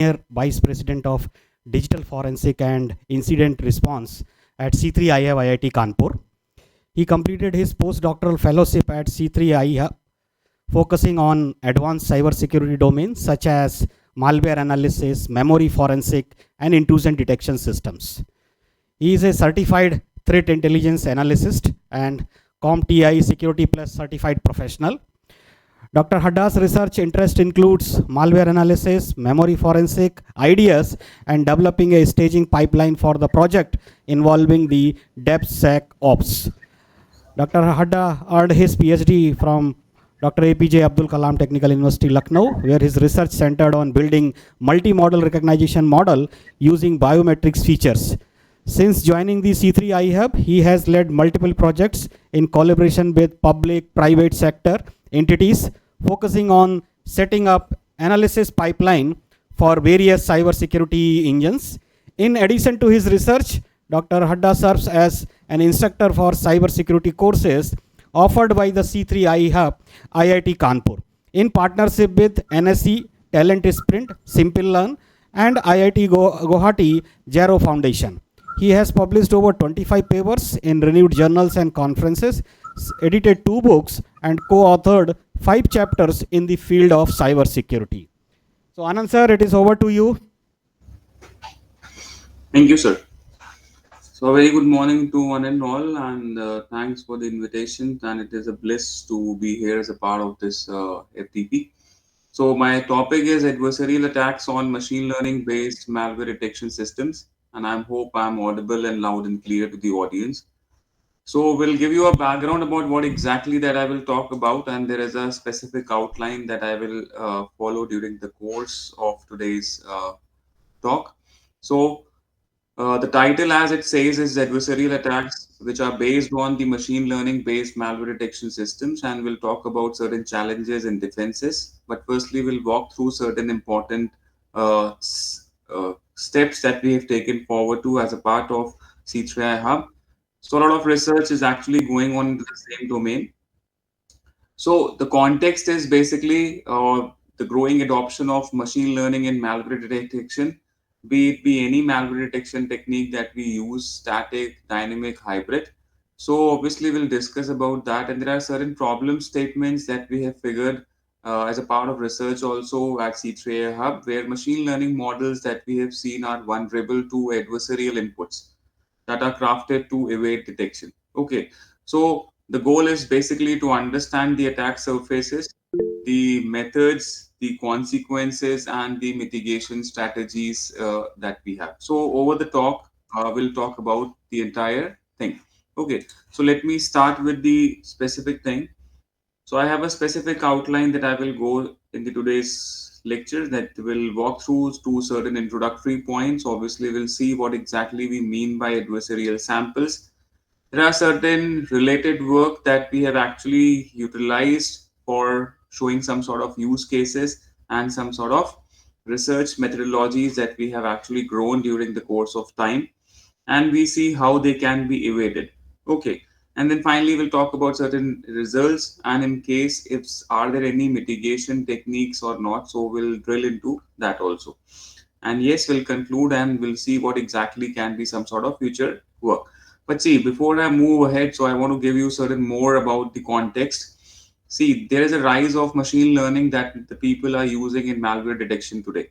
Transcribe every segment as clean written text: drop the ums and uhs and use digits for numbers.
Senior Vice President of Digital Forensic and Incident Response at C3IF IIT Kanpur. He completed his postdoctoral fellowship at C3IF, focusing on advanced cybersecurity domains such as malware analysis, memory forensic, and intrusion detection systems. He is a certified threat intelligence analyst and CompTIA Security Plus certified professional. Dr. Hadda's research interest includes malware analysis, memory forensic ideas, and developing a staging pipeline for the project involving the DevSecOps. Dr. Hadda earned his PhD from Dr. APJ Abdul Kalam Technical University, Lucknow, where his research centered on building multi-model recognition model using biometrics features. Since joining the C3 Hub, he has led multiple projects in collaboration with public, private sector entities, focusing on setting up analysis pipeline for various cybersecurity engines. In addition to his research, Dr. Hadda serves as an instructor for cybersecurity courses offered by the C3 Hub IIT Kanpur in partnership with NSE, Talent Sprint, Simple Learn, and IIT Guwahati Jaro Foundation. He has published over 25 papers in renowned journals and conferences, edited 2 books, and co-authored 5 chapters in the field of cybersecurity. So Anand sir, it is over to you. Thank you, sir. So, a very good morning to one and all, and thanks for the invitation. And it is a bliss to be here as a part of this FTP. So, my topic is adversarial attacks on machine learning based malware detection systems, and I hope I'm audible and loud and clear to the audience. So, we'll give you a background about what exactly that I will talk about, and there is a specific outline that I will follow during the course of today's talk. So, the title, as it says, is adversarial attacks, which are based on the machine learning based malware detection systems, and we'll talk about certain challenges and defenses. But firstly, we'll walk through certain important steps that we have taken forward to as a part of C3I Hub. So, a lot of research is actually going on in the same domain. So the context is basically the growing adoption of machine learning in malware detection, be it be any malware detection technique that we use, static, dynamic, hybrid. So obviously we'll discuss about that, and there are certain problem statements that we have figured as a part of research also at C3A Hub, where machine learning models that we have seen are vulnerable to adversarial inputs that are crafted to evade detection. Okay, so the goal is basically to understand the attack surfaces, the methods, the consequences, and the mitigation strategies that we have. So over the talk, we'll talk about the entire thing. Okay, so let me start with the specific thing. So I have a specific outline that I will go into today's lecture that will walk through two certain introductory points. Obviously, we'll see what exactly we mean by adversarial samples. There are certain related work that we have actually utilized for showing some sort of use cases and some sort of research methodologies that we have actually grown during the course of time, and we see how they can be evaded. Okay, and then finally we'll talk about certain results, and in case if are there any mitigation techniques or not, so we'll drill into that also. And yes, we'll conclude and we'll see what exactly can be some sort of future work. But see, before I move ahead, so I want to give you certain more about the context. See, there is a rise of machine learning that the people are using in malware detection today.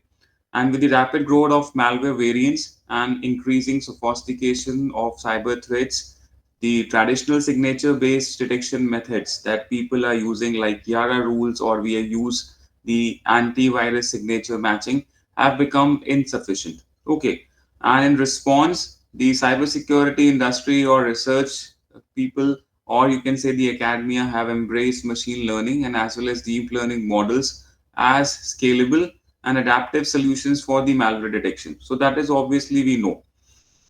And with the rapid growth of malware variants and increasing sophistication of cyber threats, the traditional signature based detection methods that people are using, like Yara rules or we use the antivirus signature matching, have become insufficient. Okay. And in response, the cybersecurity industry or research people, or you can say the academia, have embraced machine learning and as well as deep learning models as scalable and adaptive solutions for the malware detection. So that is obviously we know.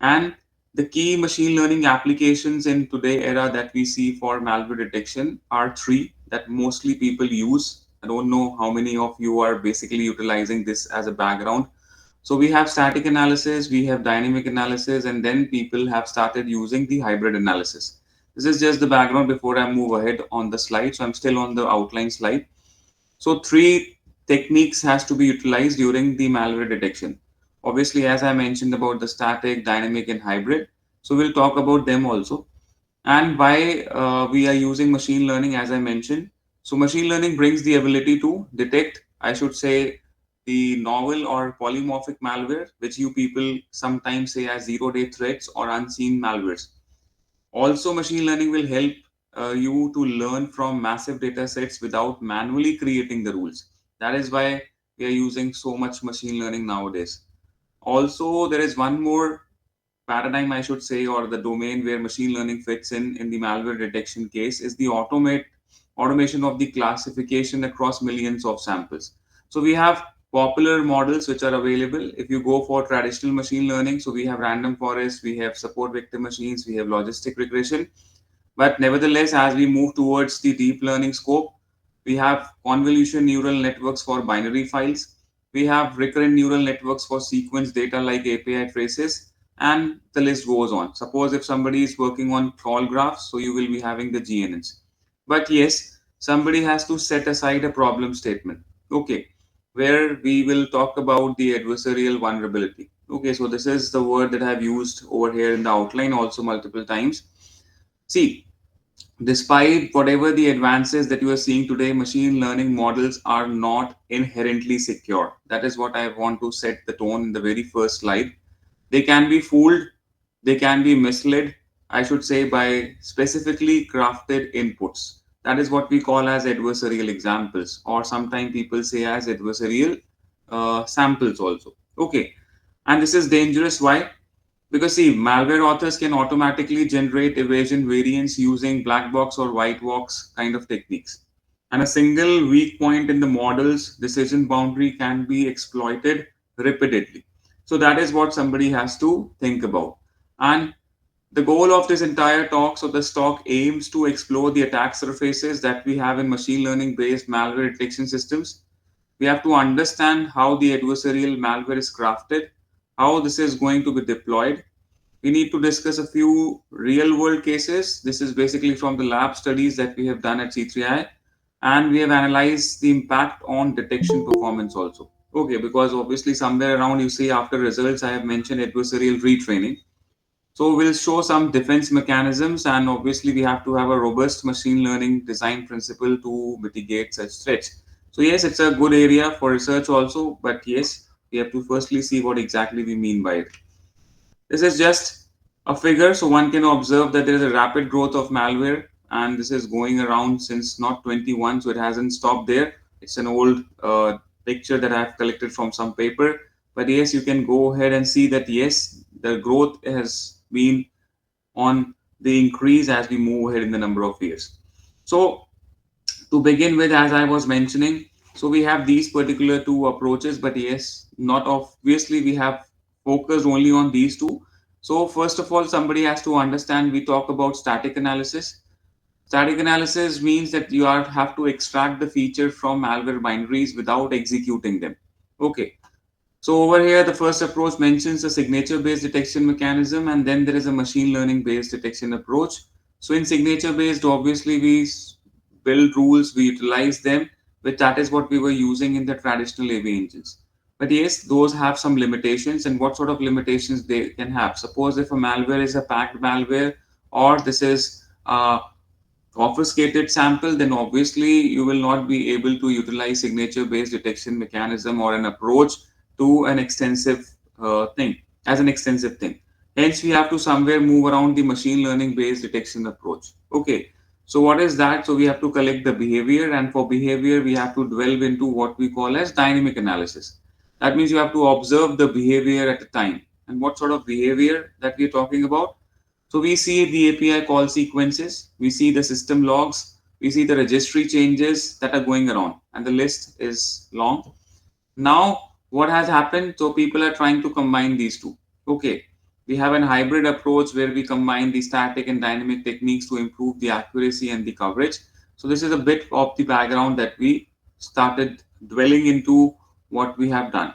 And the key machine learning applications in today era that we see for malware detection are 3 that mostly people use. I don't know how many of you are basically utilizing this as a background. So we have static analysis, we have dynamic analysis, and then people have started using the hybrid analysis. This is just the background before I move ahead on the slide. So I'm still on the outline slide. So 3 techniques has to be utilized during the malware detection. Obviously, as I mentioned about the static, dynamic, and hybrid, so we'll talk about them also, and why we are using machine learning, as I mentioned. So, machine learning brings the ability to detect, I should say, the novel or polymorphic malware, which you people sometimes say as zero-day threats or unseen malwares. Also, machine learning will help you to learn from massive data sets without manually creating the rules. That is why we are using so much machine learning nowadays. Also, there is one more paradigm, I should say, or the domain where machine learning fits in the malware detection case is the automation of the classification across millions of samples. So we have popular models which are available. If you go for traditional machine learning, so we have random forest, we have support vector machines, we have logistic regression. But nevertheless, as we move towards the deep learning scope, we have convolution neural networks for binary files. We have recurrent neural networks for sequence data like API traces, and the list goes on. Suppose if somebody is working on crawl graphs, so you will be having the GNNs. But yes, somebody has to set aside a problem statement. Okay, where we will talk about the adversarial vulnerability. Okay, so this is the word that I've used over here in the outline also multiple times. See, despite whatever the advances that you are seeing today, machine learning models are not inherently secure. That is what I want to set the tone in the very first slide. They can be fooled, they can be misled, I should say, by specifically crafted inputs. That is what we call as adversarial examples, or sometimes people say as adversarial samples also. Okay, and this is dangerous. Why? Because see, malware authors can automatically generate evasion variants using black box or white box kind of techniques. And a single weak point in the model's decision boundary can be exploited repeatedly. So that is what somebody has to think about. And the goal of this entire talk, so this talk aims to explore the attack surfaces that we have in machine learning based malware detection systems. We have to understand how the adversarial malware is crafted, how this is going to be deployed. We need to discuss a few real world cases. This is basically from the lab studies that we have done at C3I, and we have analyzed the impact on detection performance also. Okay, because obviously somewhere around you see after results I have mentioned adversarial retraining. So we'll show some defense mechanisms, and obviously we have to have a robust machine learning design principle to mitigate such threats. So yes, it's a good area for research also, but yes, we have to firstly see what exactly we mean by it. This is just a figure, so one can observe that there is a rapid growth of malware, and this is going around since not 21, so it hasn't stopped there. It's an old picture that I've collected from some paper, but yes, you can go ahead and see that yes, the growth has been on the increase as we move ahead in the number of years. So to begin with, as I was mentioning, so we have these particular two approaches, but yes, not obviously we have focused only on these two. So first of all, somebody has to understand, we talk about static analysis. Static analysis means that you have to extract the feature from malware binaries without executing them. Okay, so over here, the first approach mentions a signature-based detection mechanism, and then there is a machine learning-based detection approach. So in signature-based, obviously we build rules, we utilize them, but that is what we were using in the traditional AV engines. But yes, those have some limitations, and what sort of limitations they can have. Suppose if a malware is a packed malware, or this is obfuscated sample, then obviously you will not be able to utilize signature based detection mechanism or an approach to an extensive thing as an extensive thing. Hence, we have to somewhere move around the machine learning based detection approach. Okay, so what is that? So we have to collect the behavior, and for behavior, we have to delve into what we call as dynamic analysis. That means you have to observe the behavior at a time. And what sort of behavior that we are talking about? So we see the API call sequences, we see the system logs, we see the registry changes that are going around, and the list is long. Now, what has happened? So people are trying to combine these two. Okay, we have an hybrid approach where we combine the static and dynamic techniques to improve the accuracy and the coverage. So this is a bit of the background that we started dwelling into what we have done.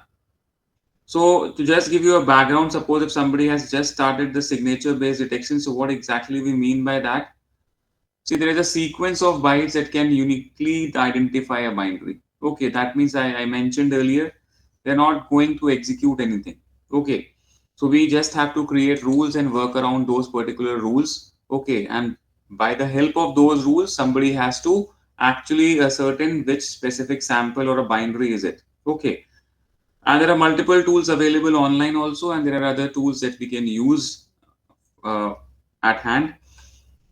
So to just give you a background, suppose if somebody has just started the signature based detection, so what exactly we mean by that? See, there is a sequence of bytes that can uniquely identify a binary. Okay, that means I mentioned earlier, they're not going to execute anything. Okay, so we just have to create rules and work around those particular rules. Okay, and by the help of those rules, somebody has to actually ascertain which specific sample or a binary is it. Okay, and there are multiple tools available online also, and there are other tools that we can use uh, at hand.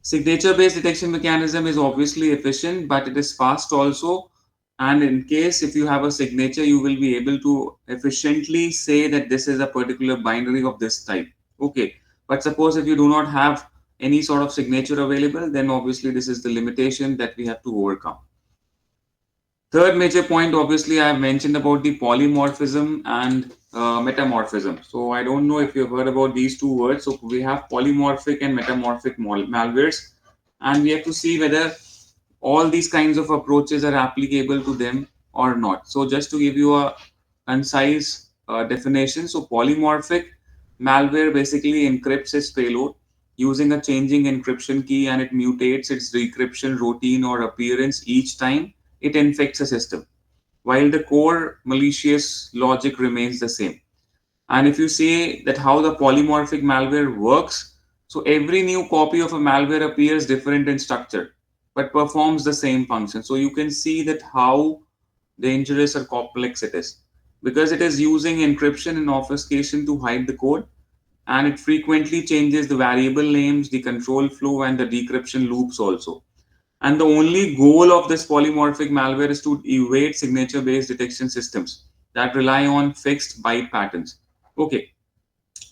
Signature based detection mechanism is obviously efficient, but it is fast also. And in case if you have a signature, you will be able to efficiently say that this is a particular binary of this type. Okay. But suppose if you do not have any sort of signature available, then obviously this is the limitation that we have to overcome. Third major point, obviously, I have mentioned about the polymorphism and metamorphism. So I don't know if you've heard about these two words. So we have polymorphic and metamorphic malwares, and we have to see whether all these kinds of approaches are applicable to them or not. So just to give you a concise definition, so polymorphic malware basically encrypts its payload using a changing encryption key, and it mutates its decryption routine or appearance each time it infects a system, while the core malicious logic remains the same. And if you see that how the polymorphic malware works, so every new copy of a malware appears different in structure but performs the same function. So you can see that how dangerous or complex it is, because it is using encryption and obfuscation to hide the code, and it frequently changes the variable names, the control flow, and the decryption loops also. And the only goal of this polymorphic malware is to evade signature based detection systems that rely on fixed byte patterns. Okay,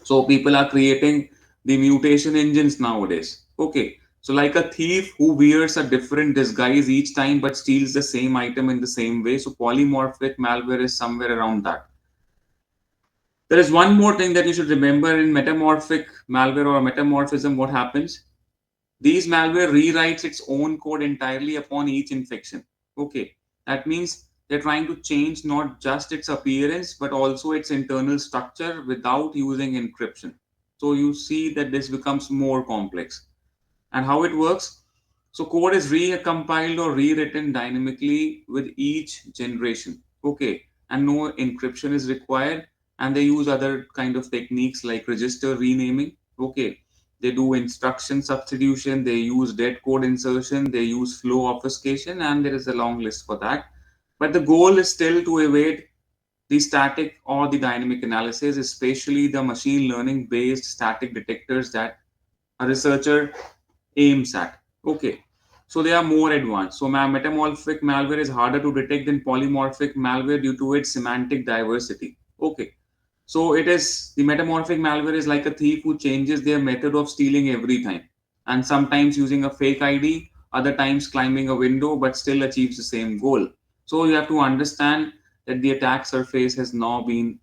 so people are creating the mutation engines nowadays. Okay, so like a thief who wears a different disguise each time but steals the same item in the same way. So polymorphic malware is somewhere around that. There is one more thing that you should remember in metamorphic malware or metamorphism. What happens? These malware rewrites its own code entirely upon each infection. Okay, that means they're trying to change not just its appearance but also its internal structure without using encryption. So you see that this becomes more complex. And how it works? So code is recompiled or rewritten dynamically with each generation. Okay, and no encryption is required. And they use other kind of techniques like register renaming. Okay, they do instruction substitution, they use dead code insertion, they use flow obfuscation, and there is a long list for that. But the goal is still to evade the static or the dynamic analysis, especially the machine learning based static detectors that a researcher aims at. Okay, so they are more advanced. So metamorphic malware is harder to detect than polymorphic malware due to its semantic diversity. Okay, so it is the metamorphic malware is like a thief who changes their method of stealing every time, and sometimes using a fake ID, other times climbing a window, but still achieves the same goal. So you have to understand that the attack surface has now been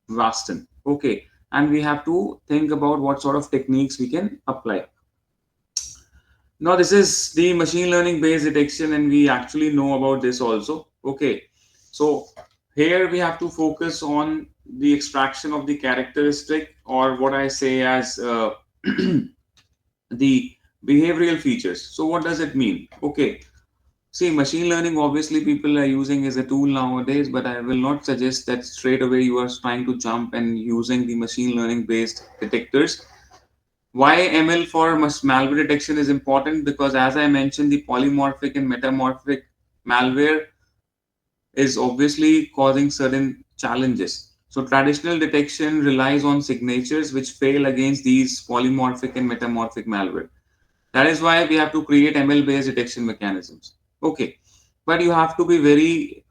vastened. Okay, and we have to think about what sort of techniques we can apply. Now, this is the machine learning based detection, and we actually know about this also. Okay, so here we have to focus on the extraction of the characteristic, or what I say as the behavioral features. So, what does it mean? Okay, see, machine learning obviously people are using as a tool nowadays, but I will not suggest that straight away you are trying to jump and using the machine learning based detectors. Why ML for malware detection is important? Because as I mentioned, the polymorphic and metamorphic malware is obviously causing certain challenges. So traditional detection relies on signatures which fail against these polymorphic and metamorphic malware. That is why we have to create ML based detection mechanisms. Okay, but you have to be very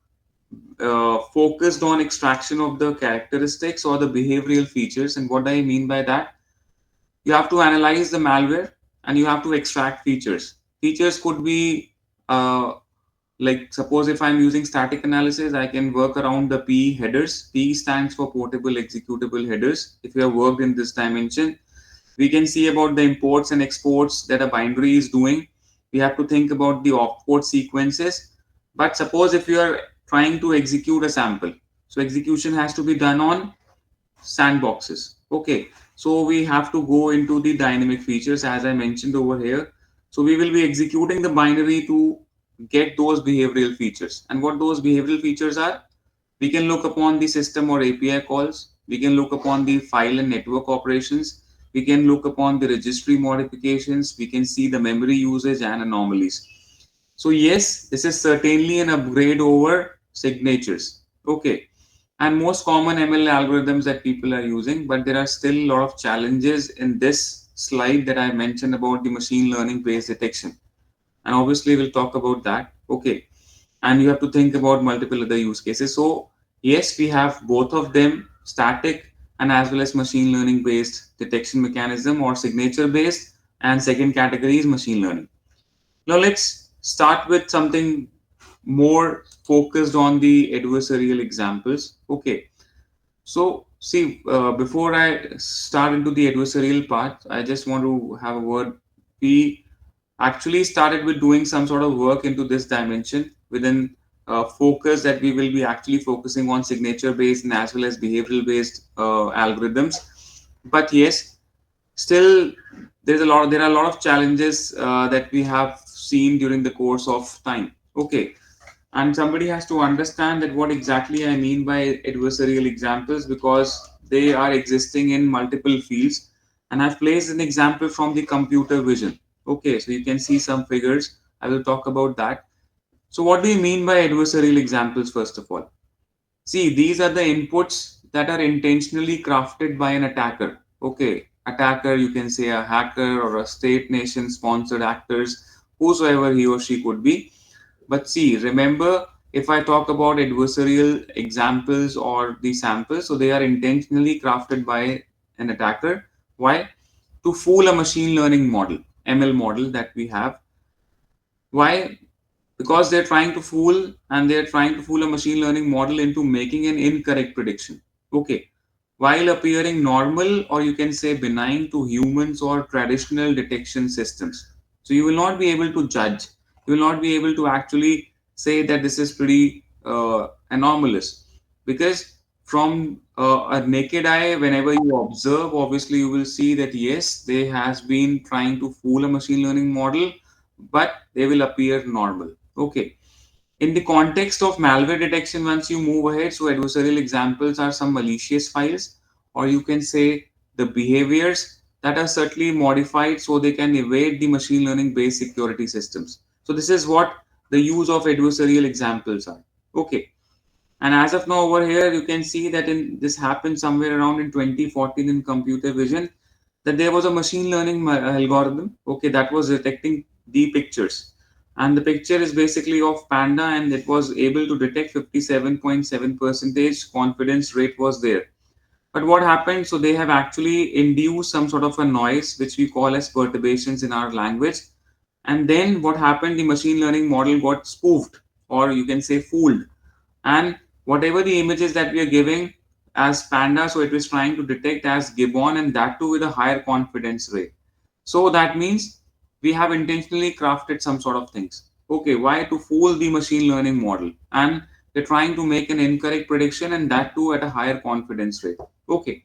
focused on extraction of the characteristics or the behavioral features. And what I mean by that, you have to analyze the malware and you have to extract features. Features could be like, suppose if I'm using static analysis, I can work around the P headers. P stands for portable executable headers. If you have worked in this dimension, we can see about the imports and exports that a binary is doing. We have to think about the opcode sequences. But suppose if you are trying to execute a sample, so execution has to be done on sandboxes. Okay, so we have to go into the dynamic features as I mentioned over here. So we will be executing the binary to get those behavioral features. And what those behavioral features are, we can look upon the system or API calls, we can look upon the file and network operations, we can look upon the registry modifications, we can see the memory usage and anomalies. So yes, this is certainly an upgrade over signatures. Okay. And most common ML algorithms that people are using, but there are still a lot of challenges in this slide that I mentioned about the machine learning based detection. And obviously we'll talk about that. Okay. And you have to think about multiple other use cases. So yes, we have both of them, static and as well as machine learning based detection mechanism or signature based, and second category is machine learning. Now let's start with something more focused on the adversarial examples. Okay, so see, before I start into the adversarial part, I just want to have a word. We actually started with doing some sort of work into this dimension within focus that we will be actually focusing on signature based and as well as behavioral based algorithms. But yes, still there are a lot of challenges that we have seen during the course of time. Okay, and somebody has to understand that what exactly I mean by adversarial examples, because they are existing in multiple fields. And I've placed an example from the computer vision. Okay, so you can see some figures. I will talk about that. So what do you mean by adversarial examples? First of all, see, these are the inputs that are intentionally crafted by an attacker. Okay, attacker, you can say a hacker or a state nation sponsored actors, whosoever he or she could be. But see, remember, if I talk about adversarial examples or the samples, so they are intentionally crafted by an attacker. Why? To fool a machine learning model, ML model that we have. Why? Because they're trying to fool and they're trying to fool a machine learning model into making an incorrect prediction. Okay, while appearing normal or you can say benign to humans or traditional detection systems. So you will not be able to judge, you will not be able to actually say that this is pretty anomalous, because from a naked eye, whenever you observe, obviously you will see that yes, they has been trying to fool a machine learning model, but they will appear normal. Okay. In the context of malware detection, once you move ahead, so adversarial examples are some malicious files, or you can say the behaviors that are certainly modified so they can evade the machine learning based security systems. So this is what the use of adversarial examples are. Okay. And as of now over here, you can see that in this happened somewhere around in 2014 in computer vision, that there was a machine learning algorithm, okay, that was detecting the pictures. And the picture is basically of panda and it was able to detect 57.7 percentage confidence rate was there. But what happened? So they have actually induced some sort of a noise, which we call as perturbations in our language. And then what happened? The machine learning model got spoofed, or you can say fooled. And whatever the images that we are giving as panda, so it was trying to detect as gibbon, and that too with a higher confidence rate. So that means we have intentionally crafted some sort of things. Okay, why? To fool the machine learning model, and they're trying to make an incorrect prediction, and that too at a higher confidence rate. Okay,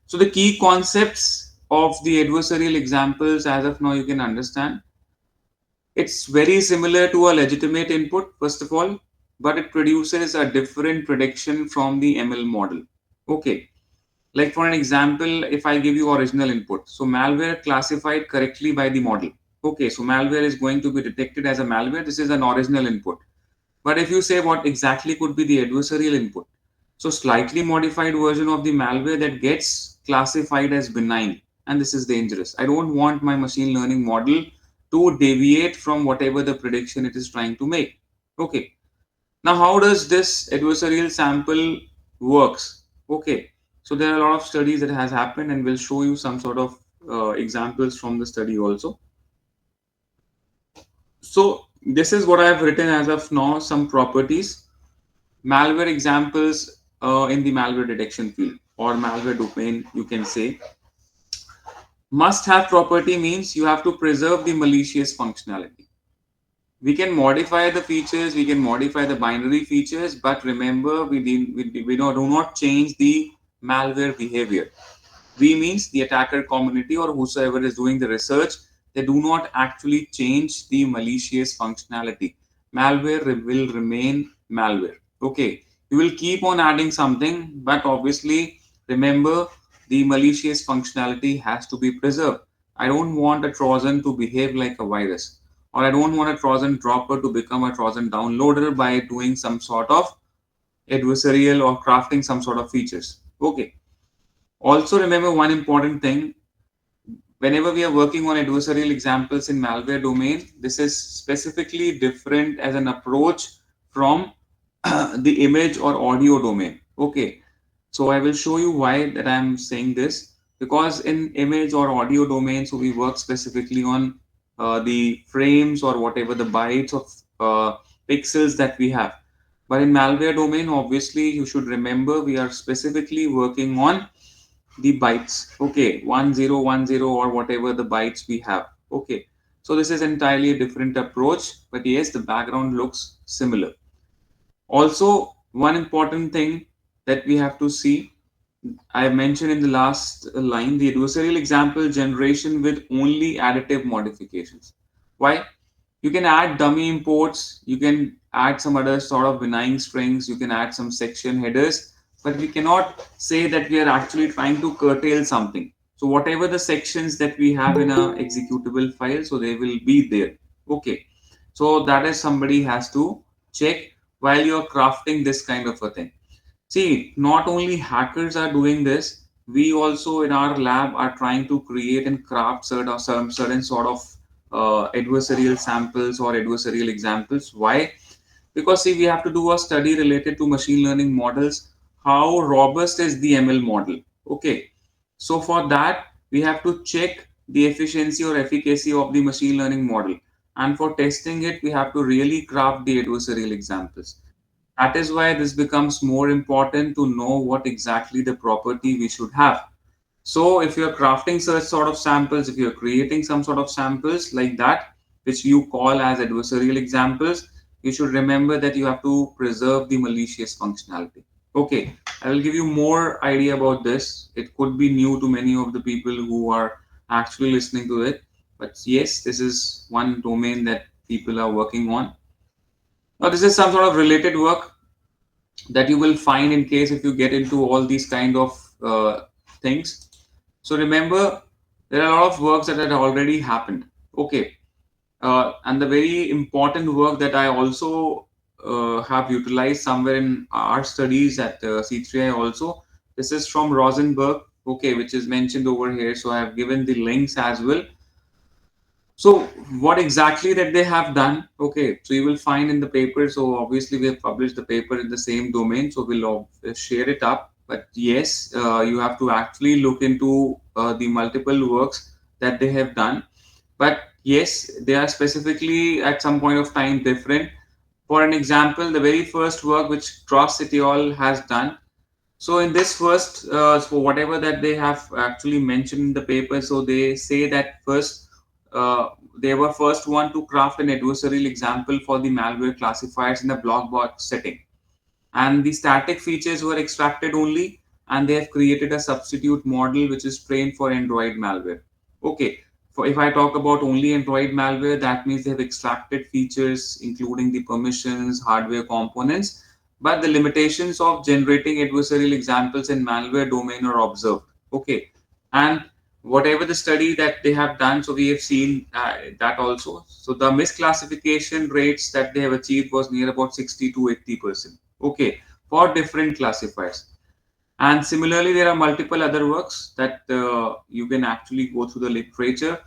so the key concepts of the adversarial examples as of now you can understand. It's very similar to a legitimate input, first of all, but it produces a different prediction from the ML model. Okay, like for an example, if I give you original input, so malware classified correctly by the model. Okay, so malware is going to be detected as a malware. This is an original input. But if you say what exactly could be the adversarial input, so slightly modified version of the malware that gets classified as benign, and this is dangerous. I don't want my machine learning model to deviate from whatever the prediction it is trying to make. Okay. Now, how does this adversarial sample works? Okay. So there are a lot of studies that has happened, and we'll show you some sort of examples from the study also. So this is what I have written as of now. Some properties, malware examples in the malware detection field or malware domain, you can say. Must have property means you have to preserve the malicious functionality. We can modify the features, we can modify the binary features, but remember we do not change the malware behavior. We means the attacker community or whosoever is doing the research, they do not actually change the malicious functionality. malware will remain malware. Okay, you will keep on adding something, but obviously remember the malicious functionality has to be preserved. I don't want a Trojan to behave like a virus, or I don't want a Trojan dropper to become a Trojan downloader by doing some sort of adversarial or crafting some sort of features. Okay. Also remember one important thing, whenever we are working on adversarial examples in malware domain, this is specifically different as an approach from the image or audio domain. Okay, so I will show you why that I'm saying this, because in image or audio domain, so we work specifically on the frames or whatever the bytes of pixels that we have. But in malware domain, obviously, you should remember we are specifically working on the bytes. Okay, 1010 or whatever the bytes we have. Okay, so this is entirely a different approach, but yes, the background looks similar. Also, one important thing that we have to see, I mentioned in the last line, the adversarial example generation with only additive modifications. Why? You can add dummy imports, you can add some other sort of benign strings, you can add some section headers, but we cannot say that we are actually trying to curtail something. So whatever the sections that we have in a executable file, so they will be there. Okay, so that is somebody has to check while you're crafting this kind of a thing. See, not only hackers are doing this, we also in our lab are trying to create and craft certain sort of adversarial samples or adversarial examples. Why? Because see, we have to do a study related to machine learning models. How robust is the ML model? Okay. So for that, we have to check the efficiency or efficacy of the machine learning model. And for testing it, we have to really craft the adversarial examples. That is why this becomes more important to know what exactly the property we should have. So if you're crafting such sort of samples, if you're creating some sort of samples like that, which you call as adversarial examples, you should remember that you have to preserve the malicious functionality. Okay, I will give you more idea about this. It could be new to many of the people who are actually listening to it. But yes, this is one domain that people are working on. Now, this is some sort of related work that you will find in case if you get into all these kind of things. So remember, there are a lot of works that had already happened. Okay, and the very important work that I also have utilized somewhere in our studies at C3I also. This is from Rosenberg. Okay, which is mentioned over here. So I have given the links as well. So what exactly that they have done? Okay, so you will find in the paper. So obviously we have published the paper in the same domain, so we'll share it up. But yes, you have to actually look into the multiple works that they have done. But yes, they are specifically at some point of time different. For an example, the very first work which Cross et al. Has done, so in this first, so whatever that they have actually mentioned in the paper, so they say that first they were first one to craft an adversarial example for the malware classifiers in a block box setting, and the static features were extracted only, and they have created a substitute model which is trained for Android malware. Okay, for if I talk about only Android malware, that means they have extracted features including the permissions, hardware components, but the limitations of generating adversarial examples in malware domain are observed. Okay, and whatever the study that they have done, so we have seen that also. So the misclassification rates that they have achieved was near about 60 to 80%. Okay, for different classifiers. And similarly, there are multiple other works that you can actually go through the literature.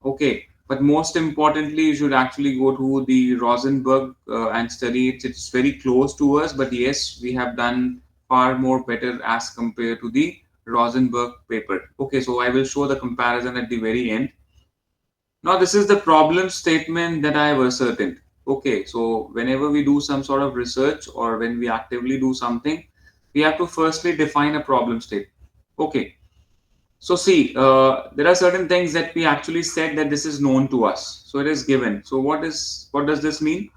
Okay, but most importantly, you should actually go to the Rosenberg and study it. It's very close to us, but yes, we have done far more better as compared to the Rosenberg paper. Okay, so I will show the comparison at the very end. Now, this is the problem statement that I have ascertained. Okay, so whenever we do some sort of research or when we actively do something, we have to firstly define a problem state. Okay, so see, there are certain things that we actually said that this is known to us. So it is given. So what does this mean?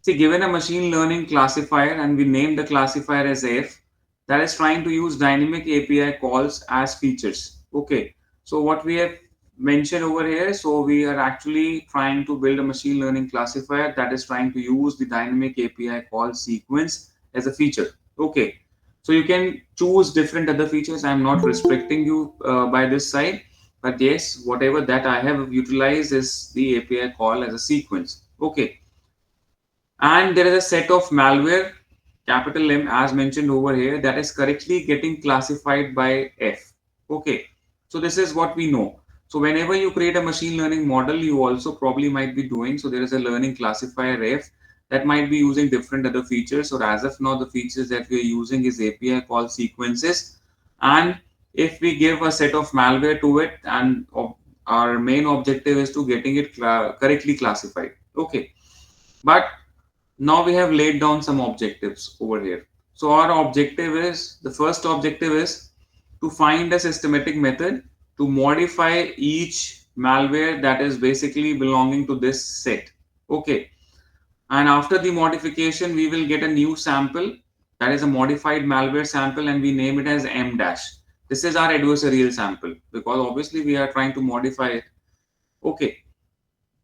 See, given a machine learning classifier and we name the classifier as F, that is trying to use dynamic API calls as features. Okay, so what we have mentioned over here. So we are actually trying to build a machine learning classifier that is trying to use the dynamic API call sequence as a feature. Okay. So you can choose different other features. I'm not restricting you by this side, but yes, whatever that I have utilized is the API call as a sequence. Okay. And there is a set of malware, capital M, as mentioned over here, that is correctly getting classified by F. Okay, so this is what we know. So whenever you create a machine learning model, you also probably might be doing, so there is a learning classifier F that might be using different other features. So as of now, the features that we are using is API call sequences. And if we give a set of malware to it, and our main objective is to getting it correctly classified. Okay, but now we have laid down some objectives over here. So our objective is, the first objective is to find a systematic method to modify each malware that is basically belonging to this set. Okay. And after the modification, we will get a new sample, that is a modified malware sample, and we name it as M dash. This is our adversarial sample because obviously we are trying to modify it. Okay,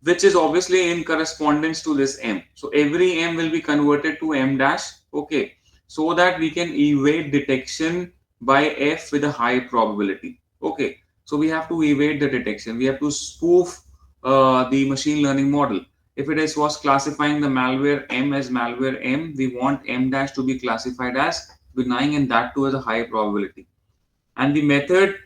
which is obviously in correspondence to this M. So every M will be converted to M dash, okay, so that we can evade detection by F with a high probability. Okay, so we have to evade the detection. We have to spoof the machine learning model. If it is was classifying the malware M as malware M, we want M dash to be classified as benign, and that too as a high probability. And the method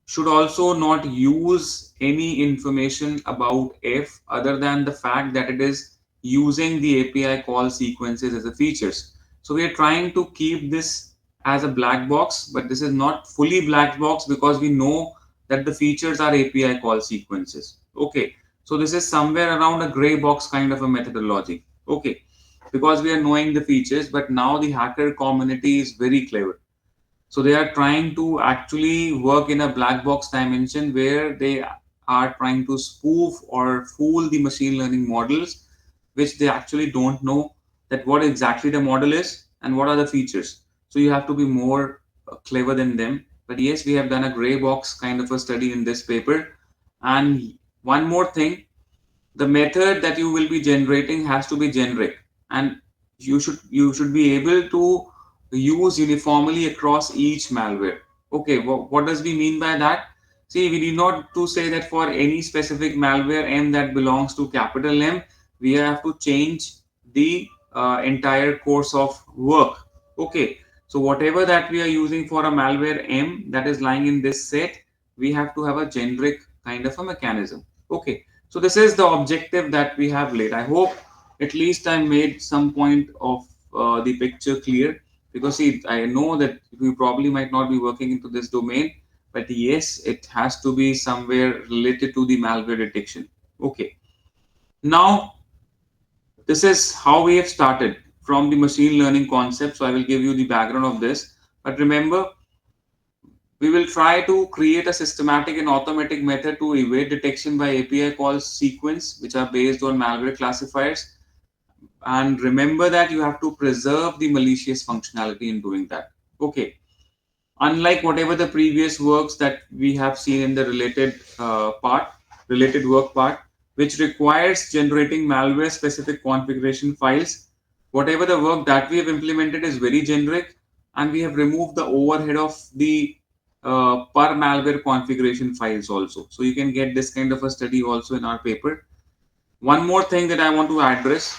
should also not use any information about F other than the fact that it is using the API call sequences as a features. So we are trying to keep this as a black box, but this is not fully black box because we know that the features are API call sequences. Okay, so this is somewhere around a gray box kind of a methodology. Okay, because we are knowing the features, but now the hacker community is very clever. So they are trying to actually work in a black box dimension where they are trying to spoof or fool the machine learning models, which they actually don't know that what exactly the model is and what are the features. So you have to be more clever than them. But yes, we have done a gray box kind of a study in this paper. And one more thing, the method that you will be generating has to be generic, and you should be able to use uniformly across each malware. Okay, what does we mean by that? See, we need not to say that for any specific malware M that belongs to capital M, we have to change the entire course of work. Okay, so whatever that we are using for a malware M that is lying in this set, we have to have a generic kind of a mechanism. Okay, so this is the objective that we have laid. I hope at least I made some point of the picture clear, because see, I know that we probably might not be working into this domain, but yes, it has to be somewhere related to the malware detection. Okay, now this is how we have started from the machine learning concept. So I will give you the background of this, but remember, we will try to create a systematic and automatic method to evade detection by API calls sequence, which are based on malware classifiers. And remember that you have to preserve the malicious functionality in doing that. Okay. Unlike whatever the previous works that we have seen in the related work part, which requires generating malware specific configuration files, whatever the work that we have implemented is very generic, and we have removed the overhead of the per malware configuration files also. So you can get this kind of a study also in our paper. One more thing that I want to address,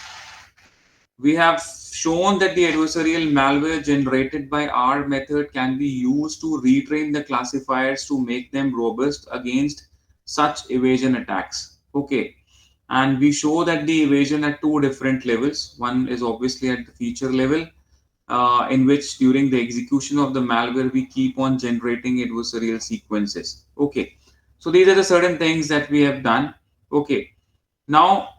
we have shown that the adversarial malware generated by our method can be used to retrain the classifiers to make them robust against such evasion attacks. Okay. And we show that the evasion at two different levels. One is obviously at the feature level, in which during the execution of the malware, we keep on generating adversarial sequences. Okay. So these are the certain things that we have done. Okay. Now,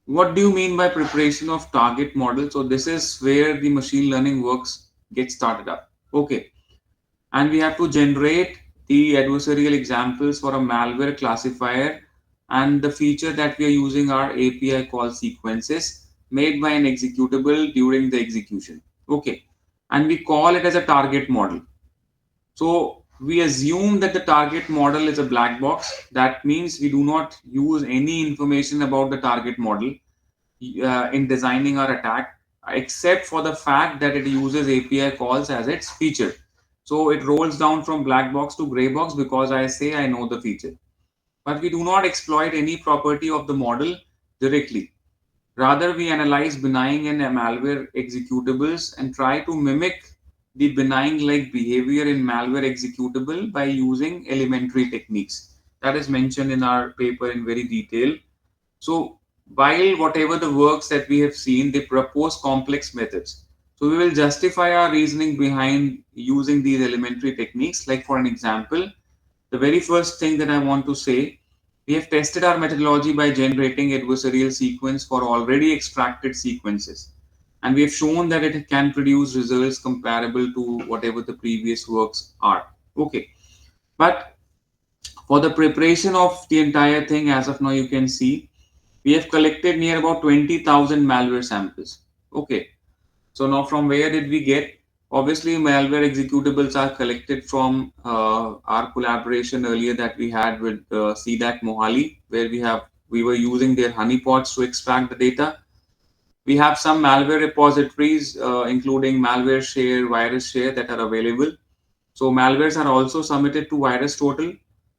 what do you mean by preparation of target model? So this is where the machine learning works get started up. Okay. And we have to generate the adversarial examples for a malware classifier, and the feature that we are using are API call sequences made by an executable during the execution. Okay. And we call it as a target model. So we assume that the target model is a black box. That means we do not use any information about the target model in designing our attack, except for the fact that it uses API calls as its feature. So it rolls down from black box to gray box because I say I know the feature. But we do not exploit any property of the model directly. Rather, we analyze benign and malware executables and try to mimic the benign like behavior in malware executable by using elementary techniques. That is mentioned in our paper in very detail. So, while whatever the works that we have seen, they propose complex methods. So, we will justify our reasoning behind using these elementary techniques. Like, for an example, the very first thing that I want to say, we have tested our methodology by generating adversarial sequence for already extracted sequences. And we have shown that it can produce results comparable to whatever the previous works are. Okay. But for the preparation of the entire thing, as of now, you can see we have collected near about 20,000 malware samples. Okay. So now from where did we get? Obviously, malware executables are collected from our collaboration earlier that we had with CDAC Mohali, where we were using their honeypots to extract the data. We have some malware repositories, including malware share, virus share, that are available. So malwares are also submitted to Virus Total,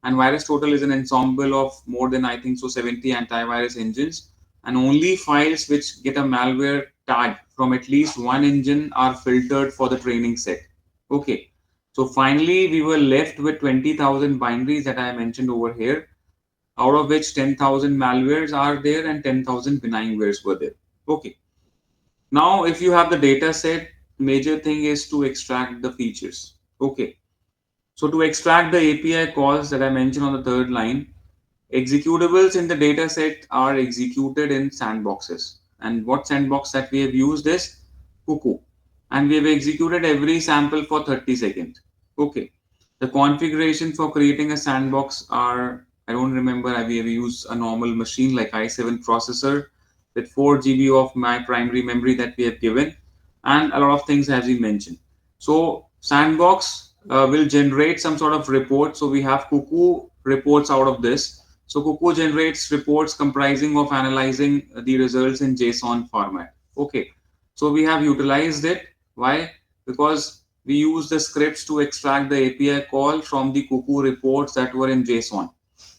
and Virus Total is an ensemble of more than I think so 70 antivirus engines, and only files which get a malware tag from at least one engine are filtered for the training set. Okay, so finally we were left with 20,000 binaries that I mentioned over here, out of which 10,000 malwares are there and 10,000 benign wares were there. Okay, now if you have the data set, major thing is to extract the features. Okay, so to extract the API calls that I mentioned on the third line, executables in the data set are executed in sandboxes. And what sandbox that we have used is Cuckoo. And we have executed every sample for 30 seconds. Okay. The configuration for creating a sandbox are, I don't remember, we have used a normal machine like i7 processor with 4 GB of my primary memory that we have given, and a lot of things as we mentioned. So sandbox will generate some sort of report. So we have Cuckoo reports out of this. So Cuckoo generates reports comprising of analyzing the results in JSON format. Okay. So we have utilized it. Why? Because we use the scripts to extract the API call from the Cuckoo reports that were in JSON.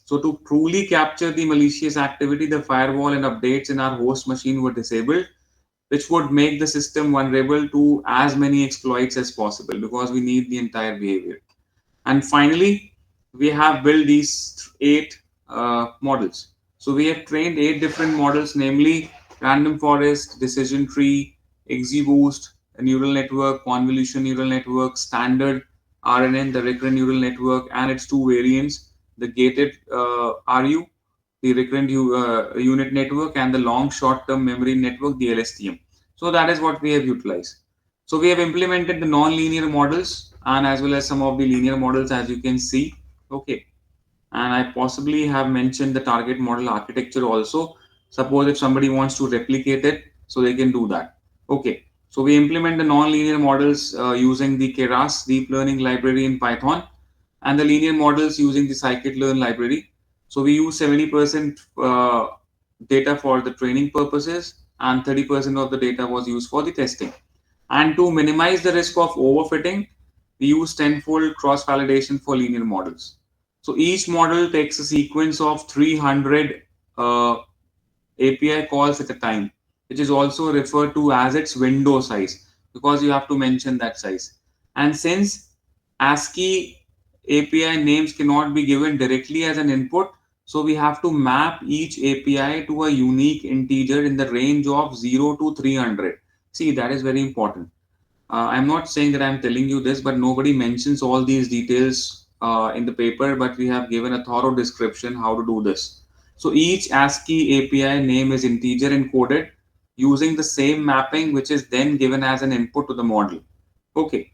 So to truly capture the malicious activity, the firewall and updates in our host machine were disabled, which would make the system vulnerable to as many exploits as possible because we need the entire behavior. And finally, we have built these eight models. So we have trained eight different models, namely random forest, decision tree, XGBoost, a neural network, convolution neural network, standard RNN, the recurrent neural network, and its two variants, the gated RU, the recurrent unit network, and the long short-term memory network, the LSTM. So that is what we have utilized. So we have implemented the non-linear models and as well as some of the linear models, as you can see. Okay. And I possibly have mentioned the target model architecture also. Suppose if somebody wants to replicate it, so they can do that. Okay. So we implement the non-linear models using the Keras deep learning library in Python, and the linear models using the scikit-learn library. So we use 70% data for the training purposes, and 30% of the data was used for the testing. And to minimize the risk of overfitting, we use tenfold cross validation for linear models. So each model takes a sequence of 300 API calls at a time, which is also referred to as its window size because you have to mention that size. And since ASCII API names cannot be given directly as an input, so we have to map each API to a unique integer in the range of 0 to 300. See, that is very important. I'm not saying that I'm telling you this, but nobody mentions all these details in the paper, but we have given a thorough description how to do this. So each ASCII API name is integer encoded using the same mapping, which is then given as an input to the model. Okay.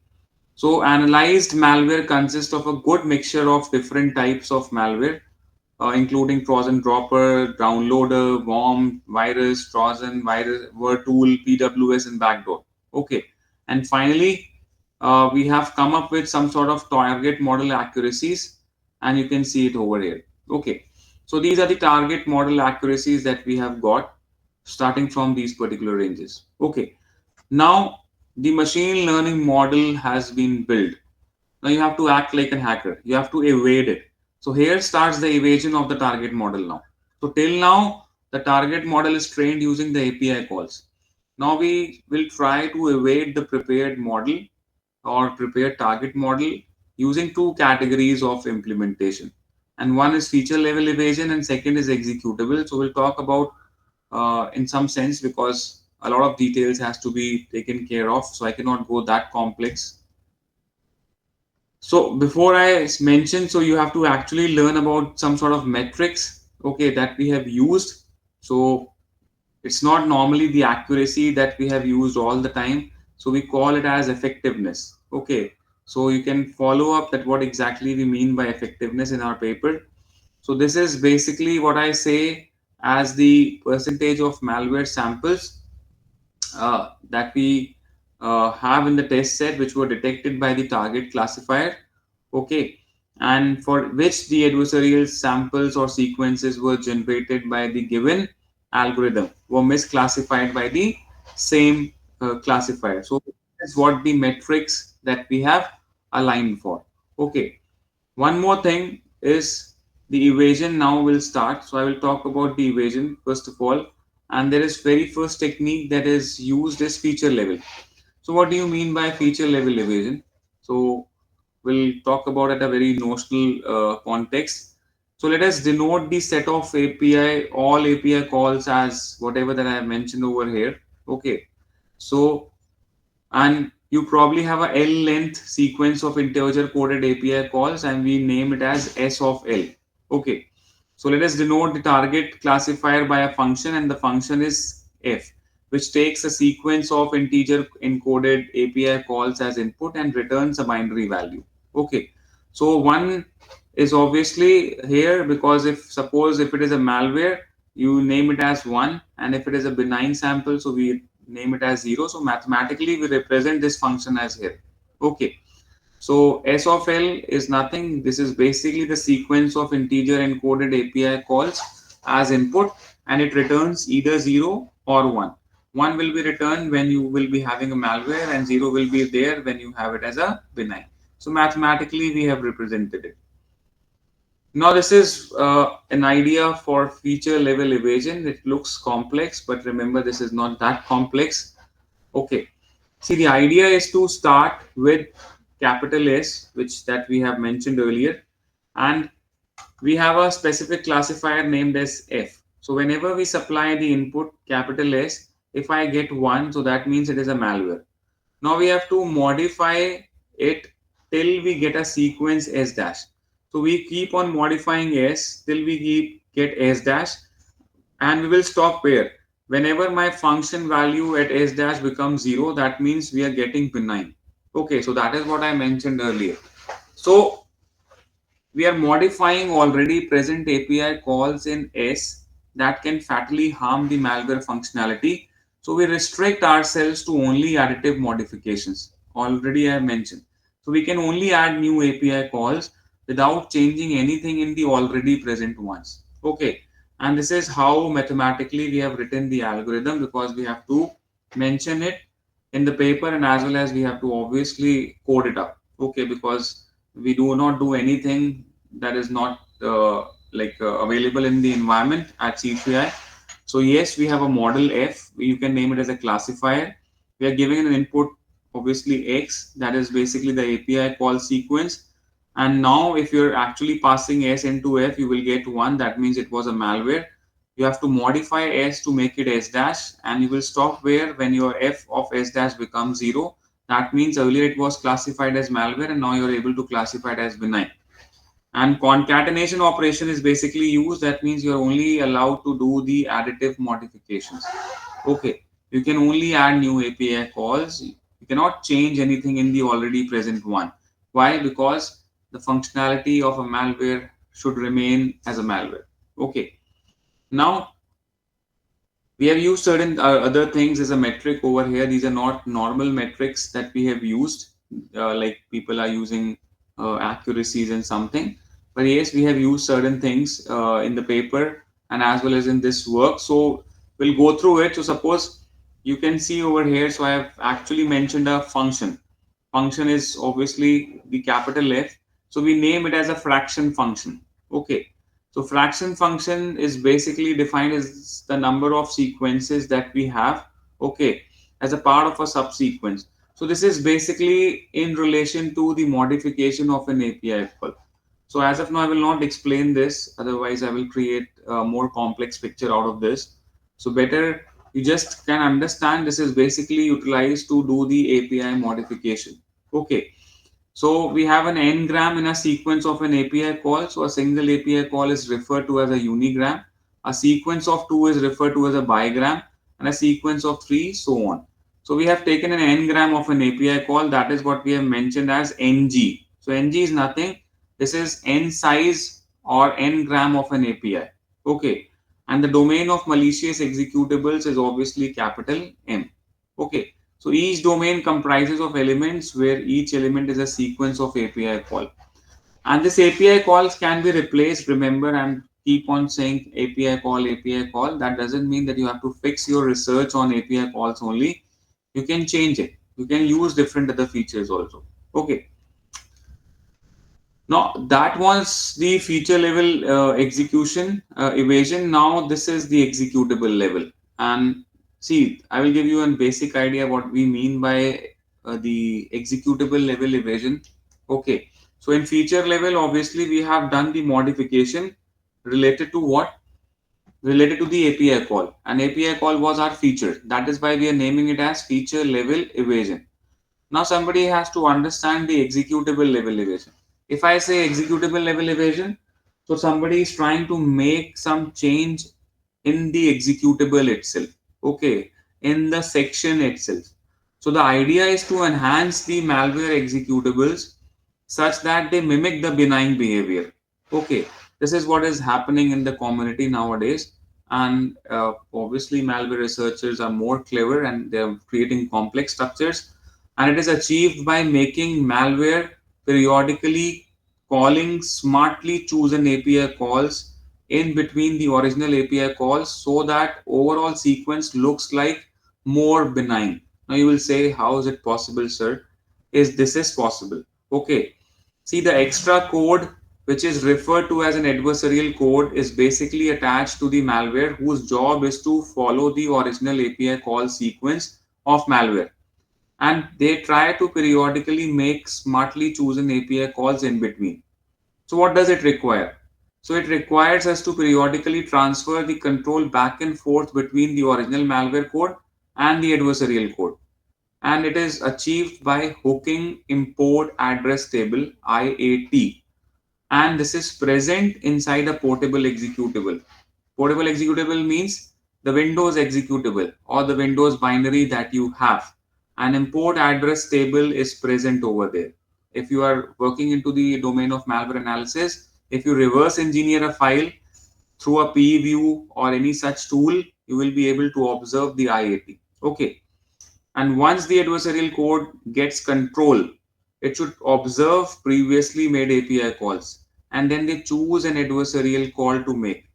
So analyzed malware consists of a good mixture of different types of malware, including Trojan dropper, downloader, worm, virus, Trojan, virus, virtool, PWS, and backdoor. Okay. And finally, we have come up with some sort of target model accuracies, and you can see it over here. Okay, so these are the target model accuracies that we have got starting from these particular ranges. Okay, now the machine learning model has been built. Now you have to act like a hacker. You have to evade it. So here starts the evasion of the target model now. So till now, the target model is trained using the API calls. Now we will try to evade the prepared model or prepared target model using two categories of implementation. And one is feature level evasion and second is executable. So we'll talk about in some sense because a lot of details has to be taken care of. So I cannot go that complex. So before I mention, so you have to actually learn about some sort of metrics, okay, that we have used. So it's not normally the accuracy that we have used all the time. So we call it as effectiveness. Okay. So you can follow up that what exactly we mean by effectiveness in our paper. So this is basically what I say as the percentage of malware samples that we have in the test set which were detected by the target classifier, okay, and for which the adversarial samples or sequences were generated by the given algorithm were misclassified by the same classifier. So that's what the metrics that we have aligned for. Okay, one more thing is the evasion now will start. So I will talk about the evasion first of all. And there is very first technique that is used as feature level. So what do you mean by feature level evasion? So we'll talk about at a very notional context. So let us denote the set of API, all API calls as whatever that I have mentioned over here. Okay. So and you probably have a L length sequence of integer coded API calls and we name it as S of L. Okay. So let us denote the target classifier by a function and the function is F, which takes a sequence of integer encoded API calls as input and returns a binary value. Okay. So one is obviously here because if suppose if it is a malware, you name it as 1, and if it is a benign sample, so we name it as 0. So mathematically we represent this function as here. Okay. So S of L is nothing. This is basically the sequence of integer encoded API calls as input and it returns either 0 or 1. 1 will be returned when you will be having a malware and 0 will be there when you have it as a benign. So mathematically we have represented it. Now this is an idea for feature level evasion. It looks complex, but remember this is not that complex. Okay. See, the idea is to start with capital S, which that we have mentioned earlier, and we have a specific classifier named as F. So whenever we supply the input capital S, if I get 1, so that means it is a malware. Now we have to modify it till we get a sequence S dash. So we keep on modifying S till we get S dash and we will stop where whenever my function value at S dash becomes 0, that means we are getting benign. Okay, so that is what I mentioned earlier. So we are modifying already present API calls in S that can fatally harm the malware functionality. So we restrict ourselves to only additive modifications. Already I have mentioned. So we can only add new API calls without changing anything in the already present ones. Okay. And this is how mathematically we have written the algorithm because we have to mention it in the paper and as well as we have to obviously code it up. Okay. Because we do not do anything that is not available in the environment at C3I. So yes, we have a model F. You can name it as a classifier. We are giving an input, obviously X, that is basically the API call sequence. And now if you're actually passing S into F, you will get 1. That means it was a malware. You have to modify S to make it S dash and you will stop where when your F of S dash becomes 0. That means earlier it was classified as malware and now you're able to classify it as benign. And concatenation operation is basically used. That means you're only allowed to do the additive modifications. Okay. You can only add new API calls. You cannot change anything in the already present one. Why? Because the functionality of a malware should remain as a malware. Okay. Now we have used certain other things as a metric over here. These are not normal metrics that we have used. like people are using accuracies and something. But yes, we have used certain things in the paper and as well as in this work. So we'll go through it. So suppose you can see over here. So I have actually mentioned a function. Function is obviously the capital F. So we name it as a fraction function. Okay. So fraction function is basically defined as the number of sequences that we have. Okay, as a part of a subsequence. So this is basically in relation to the modification of an API call. So as of now, I will not explain this. Otherwise, I will create a more complex picture out of this. So better you just can understand this is basically utilized to do the API modification. Okay. So we have an n-gram in a sequence of an API call. So a single API call is referred to as a unigram. A sequence of two is referred to as a bigram, and a sequence of three, so on. So we have taken an n-gram of an API call. That is what we have mentioned as ng. So ng is nothing. This is n size or n gram of an API. Okay. And the domain of malicious executables is obviously capital M. Okay. So each domain comprises of elements where each element is a sequence of API call. And this API calls can be replaced, remember, and keep on saying API call, API call. That doesn't mean that you have to fix your research on API calls only. You can change it. You can use different other features also. Okay. Now that was the feature level execution evasion. Now this is the executable level. And see, I will give you a basic idea what we mean by the executable level evasion. Okay. So in feature level, obviously we have done the modification related to what? Related to the API call. And API call was our feature. That is why we are naming it as feature level evasion. Now somebody has to understand the executable level evasion. If I say executable level evasion, so somebody is trying to make some change in the executable itself. Okay, in the section itself. So the idea is to enhance the malware executables such that they mimic the benign behavior. Okay, this is what is happening in the community nowadays. And obviously, malware researchers are more clever and they're creating complex structures. And it is achieved by making malware periodically calling smartly chosen API calls in between the original API calls so that overall sequence looks like more benign. Now you will say, how is it possible, sir? Is this is possible? Okay. See, the extra code which is referred to as an adversarial code is basically attached to the malware whose job is to follow the original API call sequence of malware, and they try to periodically make smartly chosen API calls in between. So what does it require? So it requires us to periodically transfer the control back and forth between the original malware code and the adversarial code. And it is achieved by hooking import address table IAT. And this is present inside a portable executable. Portable executable means the Windows executable or the Windows binary that you have. An import address table is present over there. If you are working into the domain of malware analysis, if you reverse engineer a file through a PView or any such tool, you will be able to observe the IAT. Okay. And once the adversarial code gets control, it should observe previously made API calls and then they choose an adversarial call to make.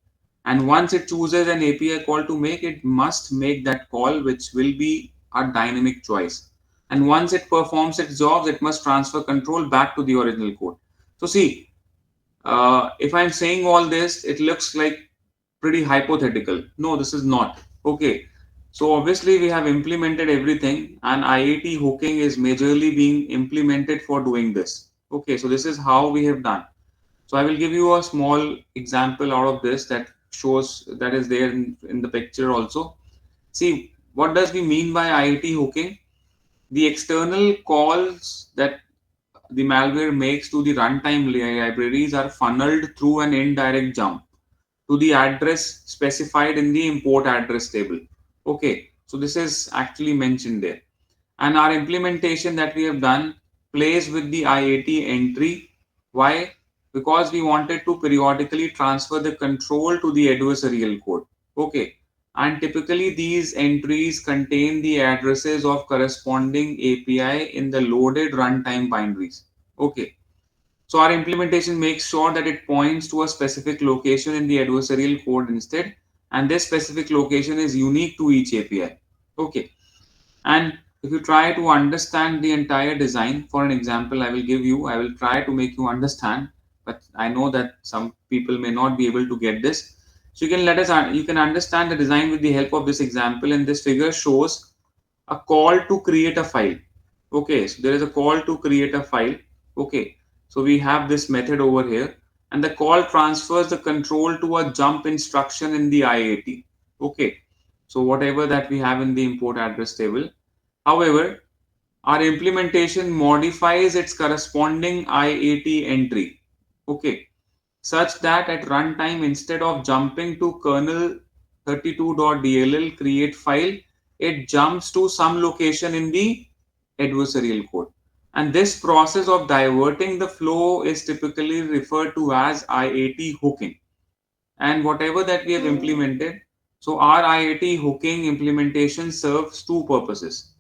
And once it chooses an API call to make, it must make that call, which will be a dynamic choice. And once it performs its jobs, it must transfer control back to the original code. So see, if I'm saying all this, it looks like pretty hypothetical. No, this is not. Okay. So obviously we have implemented everything and IAT hooking is majorly being implemented for doing this. Okay. So this is how we have done. So I will give you a small example out of this that shows that is there in the picture also. See, what does we mean by IAT hooking? The external calls that the malware makes to the runtime libraries are funneled through an indirect jump to the address specified in the import address table. Okay, so this is actually mentioned there. And our implementation that we have done plays with the IAT entry. Why? Because we wanted to periodically transfer the control to the adversarial code. Okay, and typically these entries contain the addresses of corresponding API in the loaded runtime binaries. Okay, so our implementation makes sure that it points to a specific location in the adversarial code instead, and this specific location is unique to each API. Okay, and if you try to understand the entire design, for an example, I will try to make you understand, but I know that some people may not be able to get this. So you can understand the design with the help of this example, and this figure shows a call to create a file. Okay, so there is a call to create a file. Okay, so we have this method over here, and the call transfers the control to a jump instruction in the IAT. Okay, so whatever that we have in the import address table. However, our implementation modifies its corresponding IAT entry. Okay, such that at runtime, instead of jumping to kernel 32.dll create file, it jumps to some location in the adversarial code. And this process of diverting the flow is typically referred to as IAT hooking. And whatever that we have implemented, so our IAT hooking implementation serves two purposes.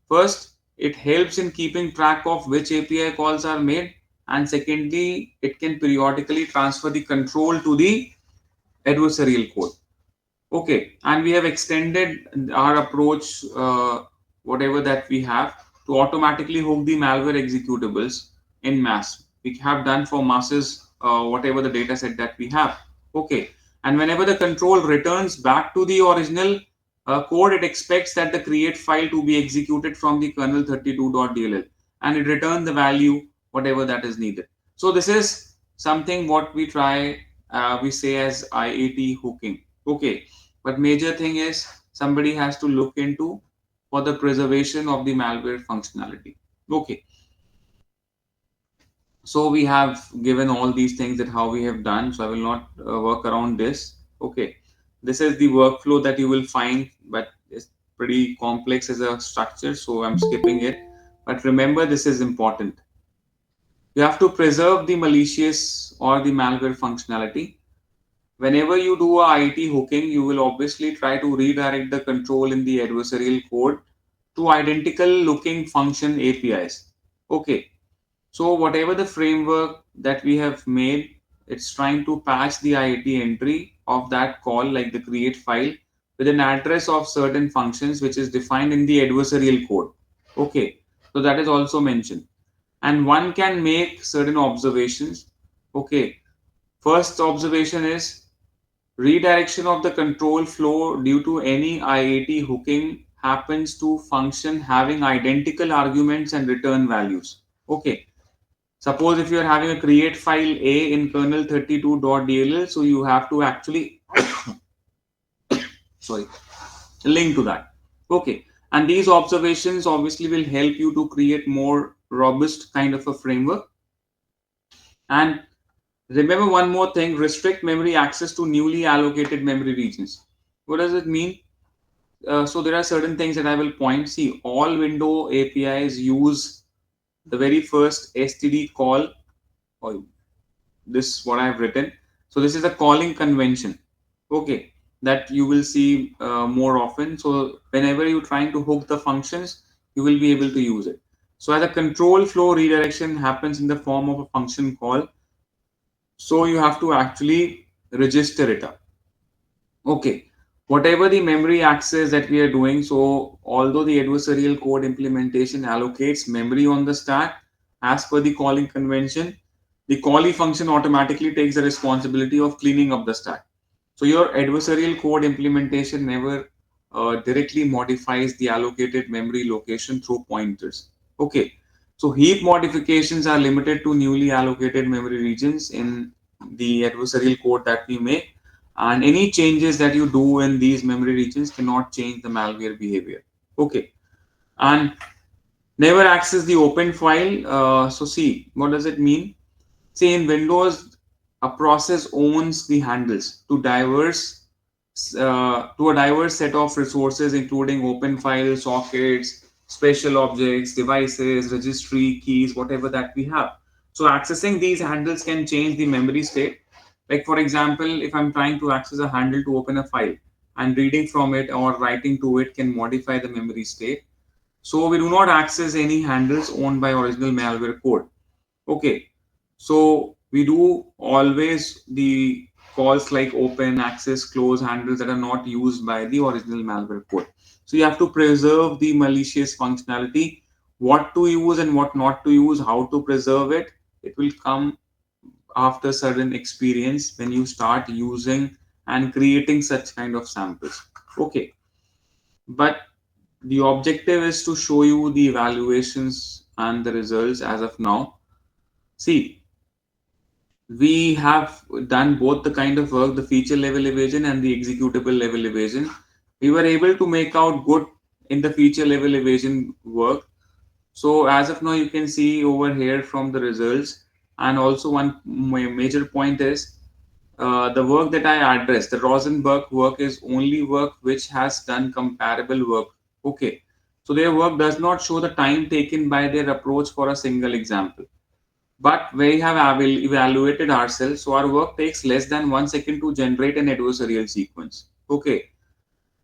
First, it helps in keeping track of which API calls are made, and secondly, it can periodically transfer the control to the adversarial code. Okay, and we have extended our approach, whatever that we have, to automatically hook the malware executables in mass. We have done for masses, whatever the data set that we have. Okay, and whenever the control returns back to the original code, it expects that the create file to be executed from the kernel 32.dll, and it returns the value, whatever that is needed. So this is something what we say as IAT hooking. Okay, but major thing is somebody has to look into for the preservation of the malware functionality. Okay, so we have given all these things that how we have done, so I will not work around this. Okay, this is the workflow that you will find, but it's pretty complex as a structure, so I'm skipping it. But remember, this is important. You have to preserve the malicious or the malware functionality. Whenever you do a IT hooking, you will obviously try to redirect the control in the adversarial code to identical looking function APIs. Okay, so whatever the framework that we have made, it's trying to patch the IIT entry of that call, like the create file, with an address of certain functions which is defined in the adversarial code. Okay, so that is also mentioned. And one can make certain observations. Okay, first observation is redirection of the control flow due to any IAT hooking happens to function having identical arguments and return values. Okay, suppose if you are having a create file A in kernel 32.dll, so you have to actually sorry link to that. Okay, and these observations obviously will help you to create more robust kind of a framework. And remember one more thing, restrict memory access to newly allocated memory regions. What does it mean? So there are certain things that I will point. See, all window APIs use the very first STD call, or this what I have written. So this is a calling convention. Okay, that you will see more often. So whenever you're trying to hook the functions, you will be able to use it. So as a control flow redirection happens in the form of a function call, so you have to actually register it up. Okay, whatever the memory access that we are doing, so although the adversarial code implementation allocates memory on the stack as per the calling convention, the callee function automatically takes the responsibility of cleaning up the stack. So your adversarial code implementation never directly modifies the allocated memory location through pointers. Okay, so heap modifications are limited to newly allocated memory regions in the adversarial code that we make, and any changes that you do in these memory regions cannot change the malware behavior. Okay, and never access the open file. So see, what does it mean? Say in Windows, a process owns the handles to a diverse set of resources, including open files, sockets, special objects, devices, registry, keys, whatever that we have. So accessing these handles can change the memory state. Like for example, if I'm trying to access a handle to open a file, and reading from it or writing to it can modify the memory state. So we do not access any handles owned by original malware code. Okay, so we do always the calls like open, access, close handles that are not used by the original malware code. So you have to preserve the malicious functionality, what to use and what not to use, how to preserve it. It will come after certain experience when you start using and creating such kind of samples. Okay, but the objective is to show you the evaluations and the results as of now. See, we have done both the kind of work, the feature level evasion and the executable level evasion. We were able to make out good in the feature level evasion work. So as of now, you can see over here from the results. And also one major point is the work that I addressed, the Rosenberg work is only work which has done comparable work. Okay. So their work does not show the time taken by their approach for a single example. But we have evaluated ourselves, so our work takes less than 1 second to generate an adversarial sequence. Okay,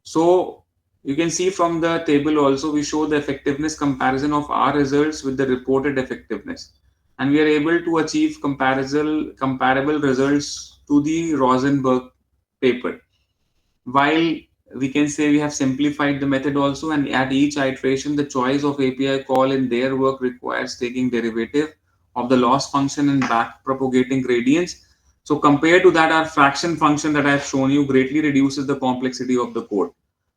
so you can see from the table also we show the effectiveness comparison of our results with the reported effectiveness, and we are able to achieve comparable results to the Rosenberg paper. While we can say we have simplified the method also, and at each iteration, the choice of API call in their work requires taking derivative of the loss function and back propagating gradients. So compared to that, our fraction function that I've shown you greatly reduces the complexity of the code.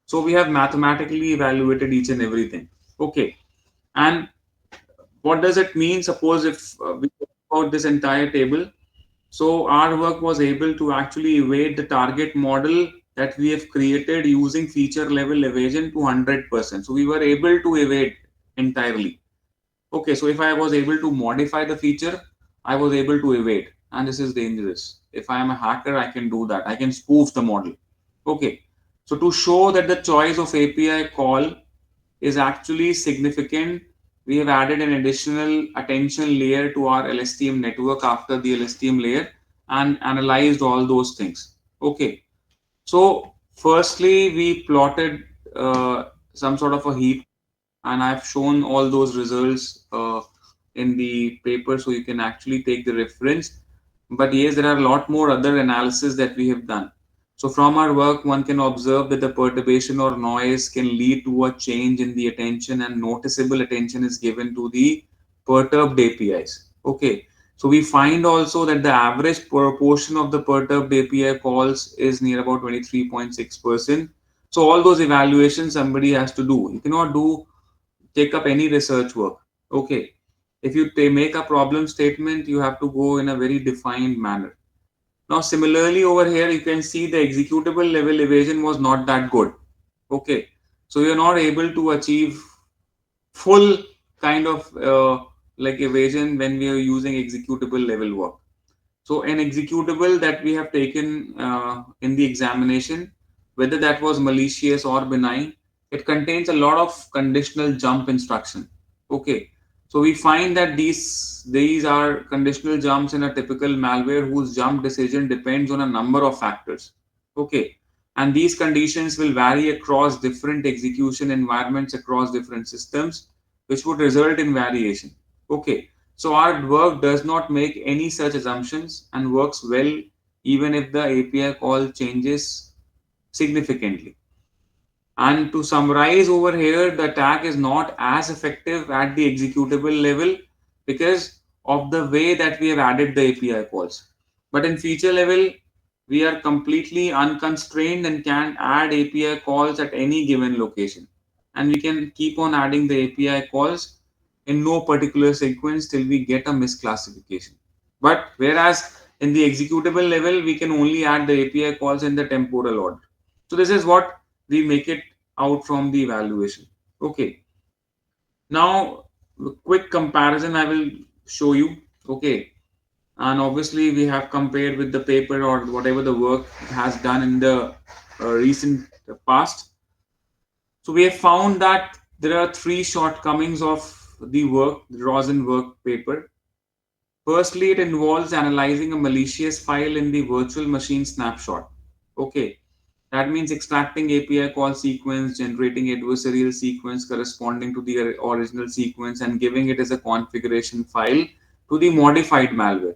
So we have mathematically evaluated each and everything. Okay. And what does it mean? Suppose if we talk about this entire table, so our work was able to actually evade the target model that we have created using feature level evasion to 100%. So we were able to evade entirely. Okay, so if I was able to modify the feature, I was able to evade. And this is dangerous. If I am a hacker, I can do that. I can spoof the model. Okay, so to show that the choice of API call is actually significant, we have added an additional attention layer to our LSTM network after the LSTM layer and analyzed all those things. Okay, so firstly, we plotted some sort of a heap, and I've shown all those results in the paper, so you can actually take the reference. But yes, there are a lot more other analysis that we have done. So from our work, one can observe that the perturbation or noise can lead to a change in the attention, and noticeable attention is given to the perturbed APIs. Okay. So we find also that the average proportion of the perturbed API calls is near about 23.6%. So all those evaluations somebody has to do. You cannot take up any research work. Okay. If you make a problem statement, you have to go in a very defined manner. Now, similarly over here, you can see the executable level evasion was not that good. Okay. So you're not able to achieve full kind of like evasion when we are using executable level work. So an executable that we have taken in the examination, whether that was malicious or benign, it contains a lot of conditional jump instruction. Okay. So we find that these are conditional jumps in a typical malware whose jump decision depends on a number of factors. Okay. And these conditions will vary across different execution environments across different systems, which would result in variation. Okay. So our work does not make any such assumptions and works well even if the API call changes significantly. And to summarize over here, the attack is not as effective at the executable level because of the way that we have added the API calls. But in feature level, we are completely unconstrained and can add API calls at any given location. And we can keep on adding the API calls in no particular sequence till we get a misclassification. But whereas in the executable level, we can only add the API calls in the temporal order. So this is what we make it out from the evaluation. Okay. Now, quick comparison I will show you. Okay. And obviously we have compared with the paper or whatever the work has done in the recent past. So we have found that there are three shortcomings of the work, the Rosen work paper. Firstly, it involves analyzing a malicious file in the virtual machine snapshot. Okay. That means extracting API call sequence, generating adversarial sequence corresponding to the original sequence, and giving it as a configuration file to the modified malware.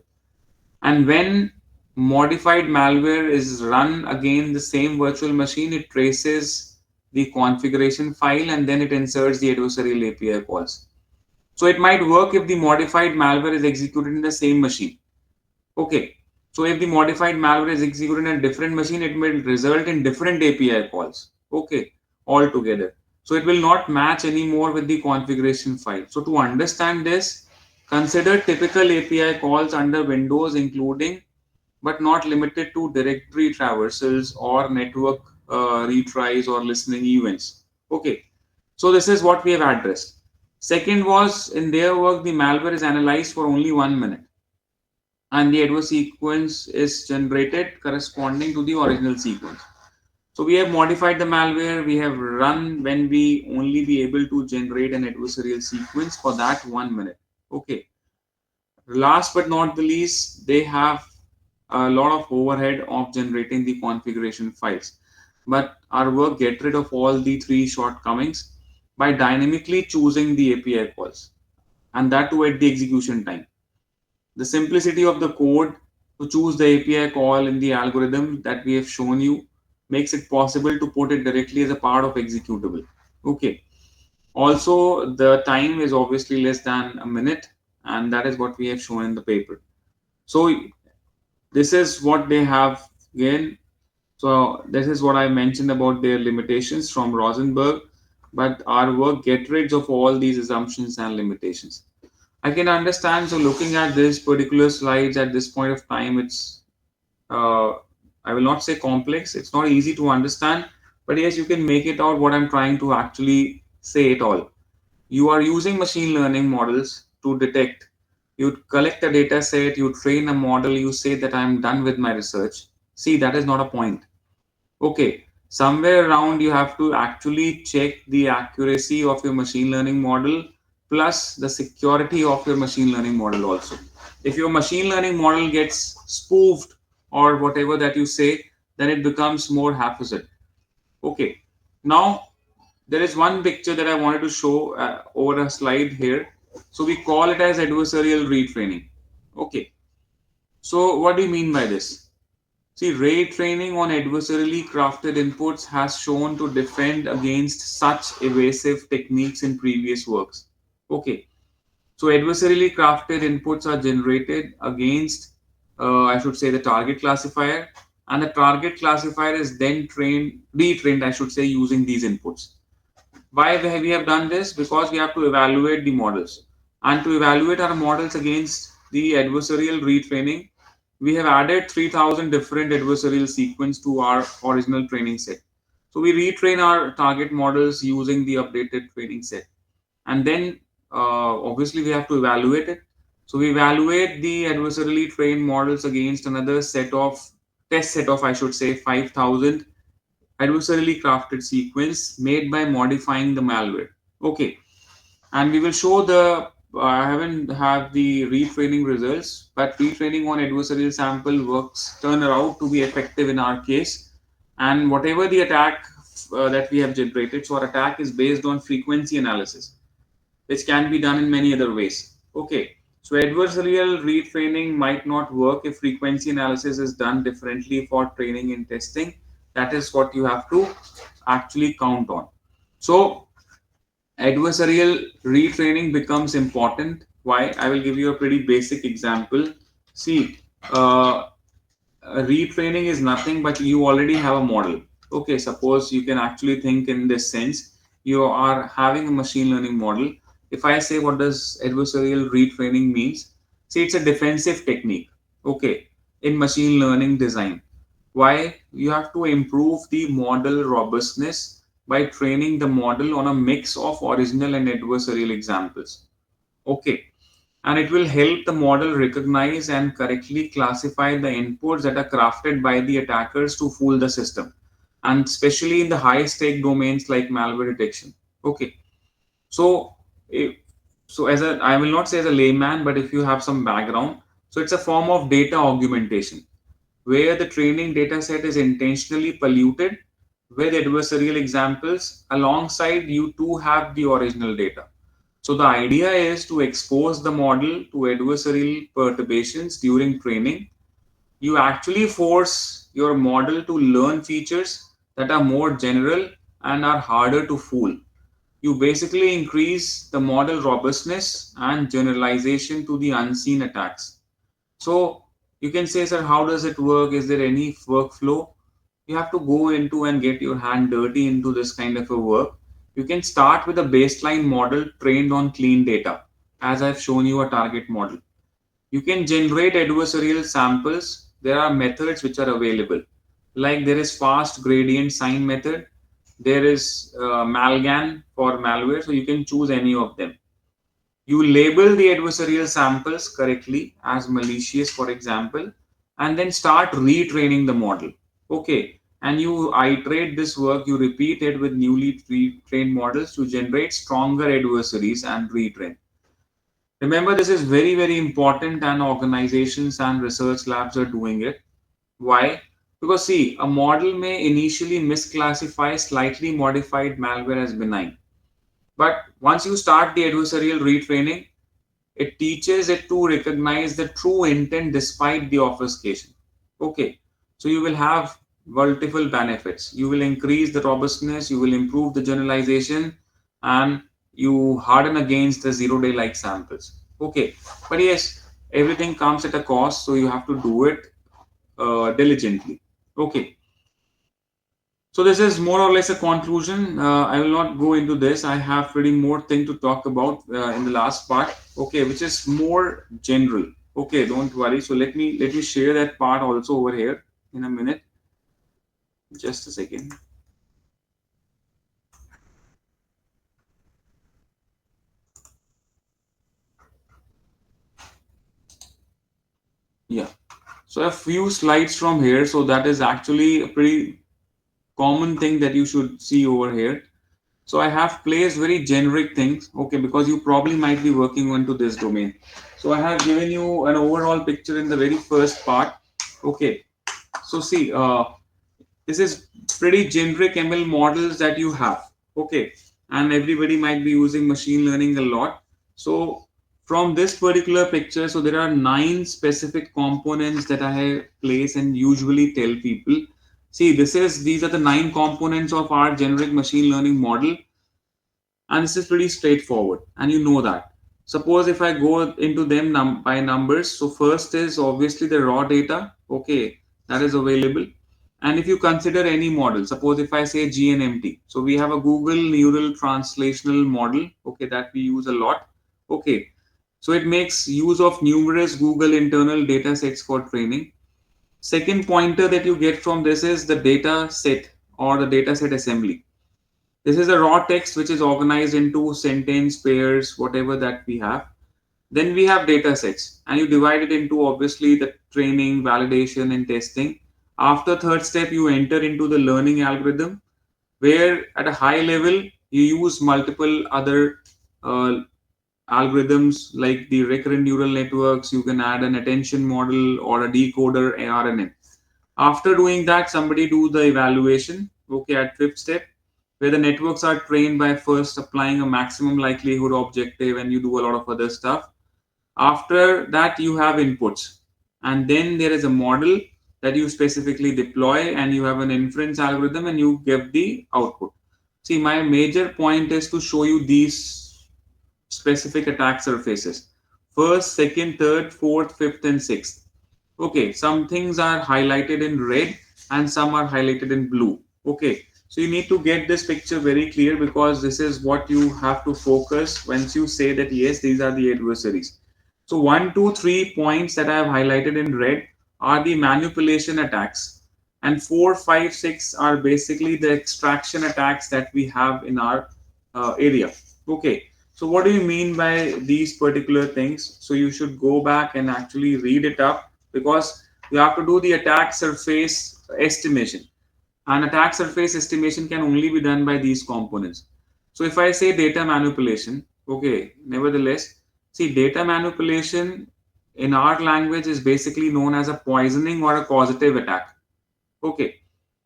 And when modified malware is run again the same virtual machine, it traces the configuration file and then it inserts the adversarial API calls. So it might work if the modified malware is executed in the same machine. Okay. So if the modified malware is executed in a different machine, it will result in different API calls. Okay. Altogether. So it will not match anymore with the configuration file. So to understand this, consider typical API calls under Windows, including but not limited to directory traversals or network retries or listening events. Okay. So this is what we have addressed. Second was, in their work, the malware is analyzed for only 1 minute and the adverse sequence is generated corresponding to the original sequence. So we have modified the malware, we have run when we only be able to generate an adversarial sequence for that 1 minute. Okay. Last but not the least, they have a lot of overhead of generating the configuration files. But our work get rid of all the three shortcomings by dynamically choosing the API calls, and that too at the execution time. The simplicity of the code to choose the API call in the algorithm that we have shown you makes it possible to put it directly as a part of executable. Okay. Also, the time is obviously less than a minute, and that is what we have shown in the paper. So, this is what they have again. So, this is what I mentioned about their limitations from Rosenberg, but our work get rid of all these assumptions and limitations. I can understand. So, looking at this particular slides at this point of time, it's uh, I will not say complex. It's not easy to understand, but yes, you can make it out what I'm trying to actually say it all. You are using machine learning models to detect. You collect a data set, you train a model, you say that I'm done with my research. See, that is not a point. Okay, somewhere around you have to actually check the accuracy of your machine learning model plus the security of your machine learning model also. If your machine learning model gets spoofed or whatever that you say, then it becomes more haphazard. Okay, now there is one picture that I wanted to show over a slide here. So we call it as adversarial retraining. Okay, so what do you mean by this? See, ray training on adversarially crafted inputs has shown to defend against such evasive techniques in previous works. Okay, so adversarially crafted inputs are generated against, I should say, the target classifier, and the target classifier is then retrained, I should say, using these inputs. Why we have done this? Because we have to evaluate the models. And to evaluate our models against the adversarial retraining, we have added 3000 different adversarial sequence to our original training set. So we retrain our target models using the updated training set. And then obviously we have to evaluate it. So we evaluate the adversarially trained models against another set of test set of, I should say, 5000 adversarially crafted sequence made by modifying the malware. Okay, and we will show the I haven't have the retraining results, but retraining on adversarial sample works turn out to be effective in our case. And whatever the attack that we have generated, so our attack is based on frequency analysis, which can be done in many other ways. Okay, so adversarial retraining might not work if frequency analysis is done differently for training and testing. That is what you have to actually count on. So adversarial retraining becomes important. Why? I will give you a pretty basic example. See, retraining is nothing but you already have a model. Okay, suppose you can actually think in this sense. You are having a machine learning model. If I say what does adversarial retraining means, see it's a defensive technique. Okay, in machine learning design. Why? You have to improve the model robustness by training the model on a mix of original and adversarial examples. Okay, and it will help the model recognize and correctly classify the inputs that are crafted by the attackers to fool the system, and especially in the high stake domains like malware detection. Okay, so if, so as a I will not say as a layman, but if you have some background, so it's a form of data augmentation. where the training data set is intentionally polluted with adversarial examples alongside you too have the original data. So the idea is to expose the model to adversarial perturbations during training. You actually force your model to learn features that are more general and are harder to fool. You basically increase the model robustness and generalization to the unseen attacks. So you can say, sir, how does it work? Is there any workflow? You have to go into and get your hand dirty into this kind of a work. You can start with a baseline model trained on clean data, as I've shown you a target model. You can generate adversarial samples. There are methods which are available. Like there is fast gradient sign method. There is Malgan for malware. So you can choose any of them. You label the adversarial samples correctly as malicious, for example, and then start retraining the model. Okay. And you iterate this work, you repeat it with newly trained models to generate stronger adversaries and retrain. Remember, this is very, very important, and organizations and research labs are doing it. Why? Because, see, a model may initially misclassify slightly modified malware as benign. But once you start the adversarial retraining, it teaches it to recognize the true intent despite the obfuscation. Okay, so you will have multiple benefits. You will increase the robustness, you will improve the generalization, and you harden against the 0 day like samples. Okay, but yes, everything comes at a cost, so you have to do it diligently. Okay, so this is more or less a conclusion. I will not go into this. I have pretty more thing to talk about in the last part. Okay, which is more general. Okay, don't worry. So let me share that part also over here in a minute. Just a second. Yeah. So a few slides from here. So that is actually a pretty common thing that you should see over here. So I have placed very generic things, okay, because you probably might be working onto this domain. So I have given you an overall picture in the very first part. Okay, so see, this is pretty generic ML models that you have. Okay, and everybody might be using machine learning a lot. So from this particular picture, so there are 9 specific components that I place and usually tell people. See, these are the 9 components of our generic machine learning model, and this is pretty straightforward, and you know that. Suppose if I go into them by numbers, so first is obviously the raw data, okay, that is available. And if you consider any model, suppose if I say GNMT, so we have a Google neural translational model, okay, that we use a lot. Okay, so it makes use of numerous Google internal data sets for training. Second pointer that you get from this is the data set or the data set assembly. This is a raw text which is organized into sentence pairs, whatever that we have. Then we have data sets, and you divide it into obviously the training, validation, and testing. After third step, you enter into the learning algorithm, where at a high level you use multiple other uh, algorithms like the recurrent neural networks. You can add an attention model or a decoder ARNN. After doing that, somebody do the evaluation. Okay, at fifth step, where the networks are trained by first applying a maximum likelihood objective, and you do a lot of other stuff. After that, you have inputs, and then there is a model that you specifically deploy, and you have an inference algorithm, and you give the output. See, my major point is to show you these specific attack surfaces: first, second, third, fourth, fifth, and sixth. Okay, some things are highlighted in red and some are highlighted in blue. Okay, so you need to get this picture very clear, because this is what you have to focus once you say that yes, these are the adversaries. So 1, 2, 3 points that I have highlighted in red are the manipulation attacks, and 4, 5, 6 are basically the extraction attacks that we have in our area. Okay, so what do you mean by these particular things? So you should go back and actually read it up, because you have to do the attack surface estimation. And attack surface estimation can only be done by these components. So if I say data manipulation, okay, nevertheless, see, data manipulation in our language is basically known as a poisoning or a causative attack. Okay,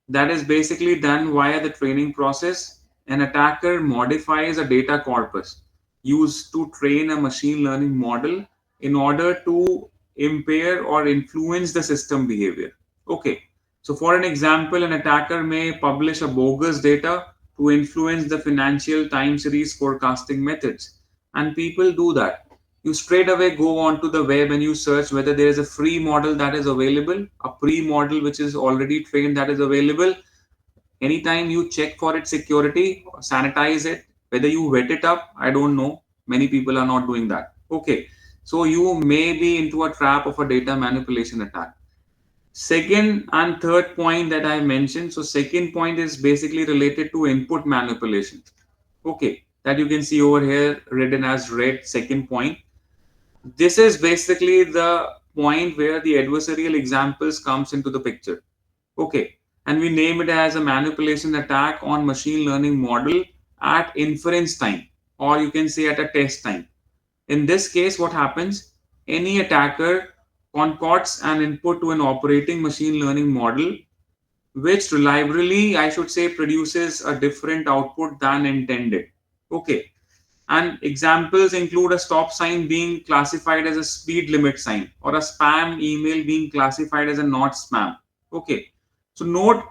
that is basically done via the training process. An attacker modifies a data corpus used to train a machine learning model in order to impair or influence the system behavior. Okay, so for an example, an attacker may publish a bogus data to influence the financial time series forecasting methods. And people do that. You straight away go onto the web and you search whether there is a free model that is available, a pre model which is already trained that is available. Anytime you check for its security, sanitize it, whether you wet it up, I don't know. Many people are not doing that. Okay, so you may be into a trap of a data manipulation attack. Second and third point that I mentioned. So second point is basically related to input manipulation. Okay, that you can see over here written as red. Second point, this is basically the point where the adversarial examples comes into the picture. Okay, and we name it as a manipulation attack on machine learning model at inference time, or you can say at a test time. In this case, what happens? Any attacker concocts an input to an operating machine learning model, which reliably, I should say, produces a different output than intended. Okay, and examples include a stop sign being classified as a speed limit sign, or a spam email being classified as a not spam. Okay, so note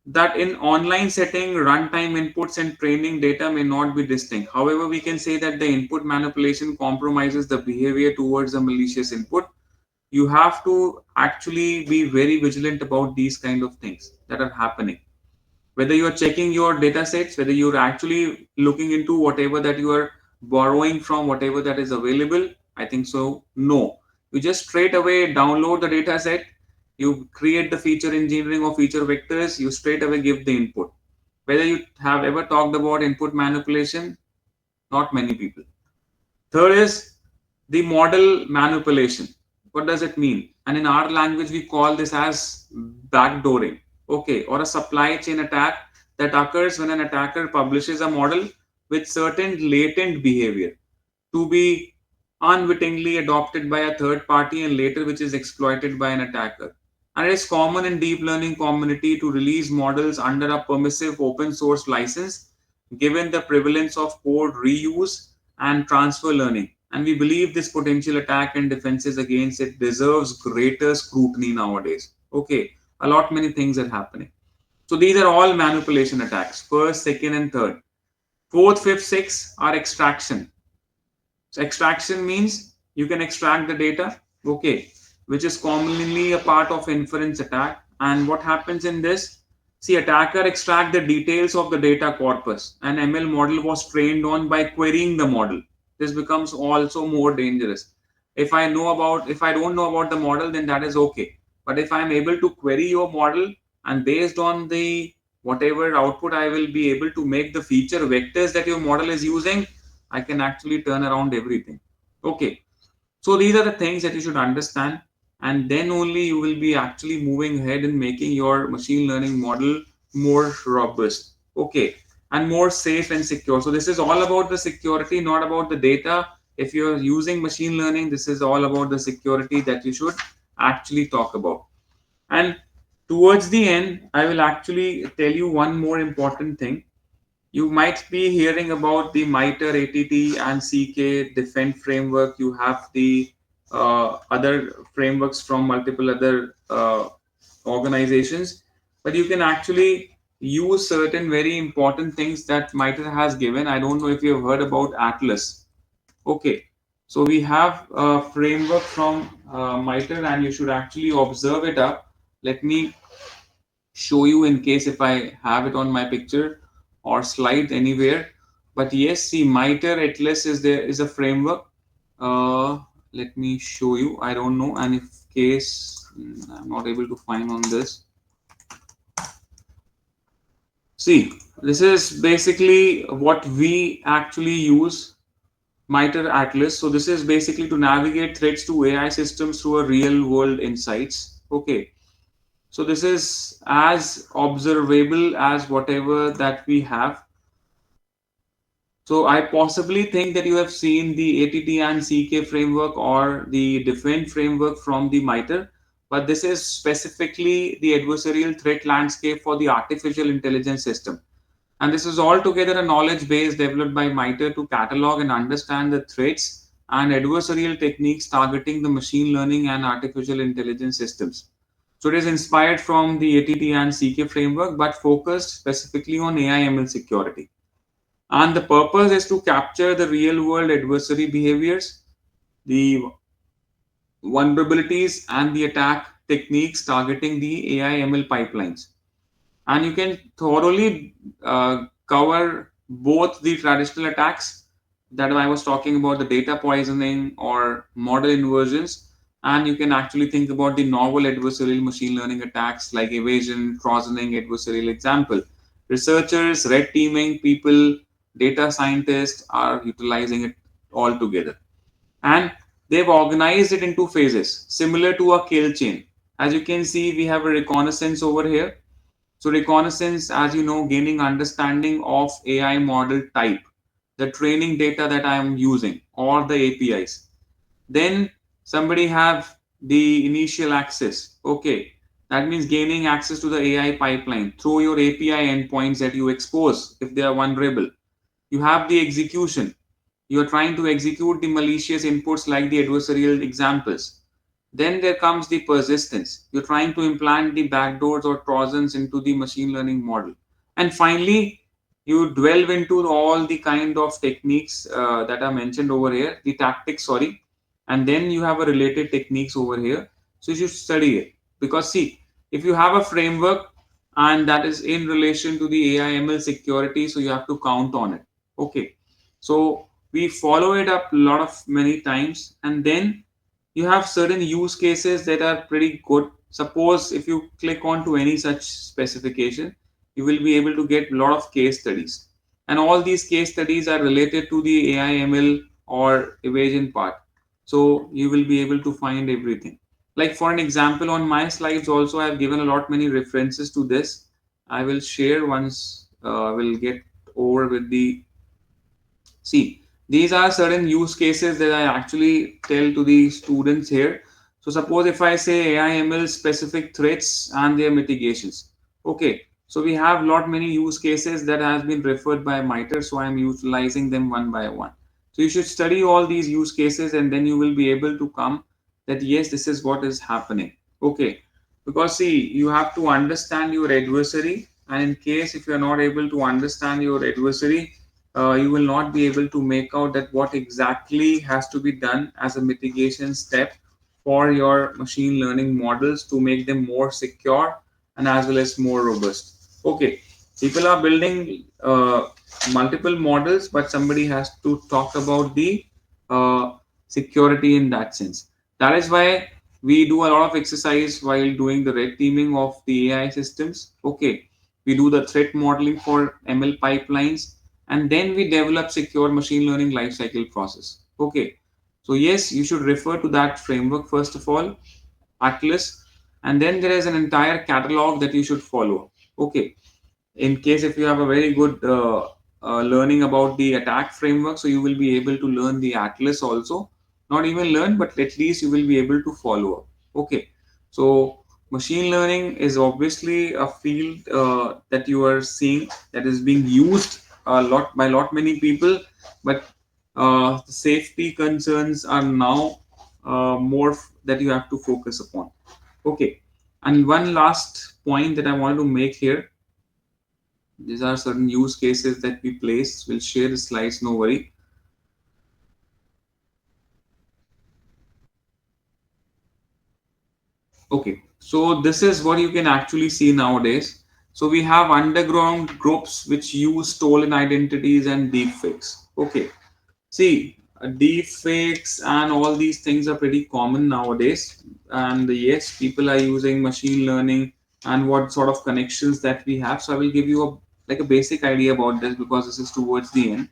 that in online setting, runtime inputs and training data may not be distinct. However, we can say that the input manipulation compromises the behavior towards a malicious input. You have to actually be very vigilant about these kind of things that are happening. Whether you are checking your data sets, whether you're actually looking into whatever that you are borrowing from, whatever that is available, I think so, no. You just straight away download the data set, you create the feature engineering or feature vectors, you straight away give the input. Whether you have ever talked about input manipulation, not many people. Third is the model manipulation. What does it mean? And in our language, we call this as backdooring, okay, or a supply chain attack that occurs when an attacker publishes a model with certain latent behavior to be unwittingly adopted by a third party and later which is exploited by an attacker. And it is common in deep learning community to release models under a permissive open source license given the prevalence of code reuse and transfer learning. And we believe this potential attack and defenses against it deserves greater scrutiny nowadays. Okay, a lot many things are happening. So these are all manipulation attacks, first, second, and third. Fourth, fifth, sixth are extraction. So extraction means you can extract the data, okay, which is commonly a part of inference attack. And what happens in this? See, attacker extract the details of the data corpus. An ML model was trained on by querying the model. This becomes also more dangerous. If I don't know about the model, then that is okay. But if I'm able to query your model and based on the whatever output, I will be able to make the feature vectors that your model is using, I can actually turn around everything. Okay. So these are the things that you should understand, and then only you will be actually moving ahead and making your machine learning model more robust. Okay. And more safe and secure. So this is all about the security, not about the data. If you're using machine learning, this is all about the security that you should actually talk about. And towards the end, I will actually tell you one more important thing. You might be hearing about the MITRE ATT and CK Defend framework. You have the other frameworks from multiple other organizations, but you can actually use certain very important things that MITRE has given. I don't know if you have heard about Atlas. Okay, so we have a framework from MITRE, and you should actually observe it up. Let me show you in case if I have it on my picture or slide anywhere. But yes, see, MITRE Atlas is there is a framework. Let me show you. I don't know, and if case I'm not able to find on this. See, this is basically what we actually use MITRE Atlas. So this is basically to navigate threats to AI systems through a real world insights. Okay. So this is as observable as whatever that we have. So I possibly think that you have seen the ATT and CK framework or the Defend framework from the MITRE, but this is specifically the adversarial threat landscape for the artificial intelligence system. And this is altogether a knowledge base developed by MITRE to catalog and understand the threats and adversarial techniques targeting the machine learning and artificial intelligence systems. So it is inspired from the ATT and CK framework, but focused specifically on AI ML security. And the purpose is to capture the real world adversary behaviors, the vulnerabilities, and the attack techniques targeting the AI ML pipelines. And you can thoroughly cover both the traditional attacks that I was talking about, the data poisoning or model inversions, and you can actually think about the novel adversarial machine learning attacks like evasion, trojaning, adversarial example. Researchers, red teaming people, data scientists are utilizing it all together. And they've organized it into phases similar to a kill chain. As you can see, we have a reconnaissance over here. So reconnaissance, as you know, gaining understanding of AI model type, the training data that I am using, or the APIs. Then somebody have the initial access. Okay, that means gaining access to the AI pipeline through your API endpoints that you expose if they are vulnerable. You have the execution. You are trying to execute the malicious inputs like the adversarial examples. Then there comes the persistence. You're trying to implant the backdoors or trojans into the machine learning model. And finally, you delve into all the kind of techniques that are mentioned over here, the tactics, sorry. And then you have a related techniques over here. So you should study it. Because see, if you have a framework and that is in relation to the AI ML security, so you have to count on it. Okay. So we follow it up a lot of many times, and then you have certain use cases that are pretty good. Suppose if you click on to any such specification, you will be able to get a lot of case studies, and all these case studies are related to the AI ML or evasion part. So you will be able to find everything. Like for an example, on my slides also I have given a lot many references to this. I will share once we'll get over with the. See, these are certain use cases that I actually tell to the students here. So suppose if I say AI ML specific threats and their mitigations. Okay, so we have lot many use cases that has been referred by MITRE, so I'm utilizing them one by one. So you should study all these use cases and then you will be able to come that yes, this is what is happening. Okay, because see, you have to understand your adversary, and in case if you are not able to understand your adversary, you will not be able to make out that what exactly has to be done as a mitigation step for your machine learning models to make them more secure and as well as more robust. Okay, people are building multiple models, but somebody has to talk about the uh, security in that sense. That is why we do a lot of exercise while doing the red teaming of the AI systems. Okay, we do the threat modeling for ML pipelines, and then we develop secure machine learning lifecycle process. Okay, so yes, you should refer to that framework first of all, Atlas, and then there is an entire catalog that you should follow. Okay, in case if you have a very good learning about the attack framework, so you will be able to learn the Atlas also. Not even learn, but at least you will be able to follow up. Okay, so machine learning is obviously a field that you are seeing that is being used a lot by lot many people, but the safety concerns are now more that you have to focus upon. Okay, and one last point that I want to make here, these are certain use cases that we place. We'll share the slides, no worry. Okay, so this is what you can actually see nowadays. So we have underground groups which use stolen identities and deepfakes. Okay, see, deepfakes and all these things are pretty common nowadays. And yes, people are using machine learning and what sort of connections that we have. So I will give you a like a basic idea about this because this is towards the end.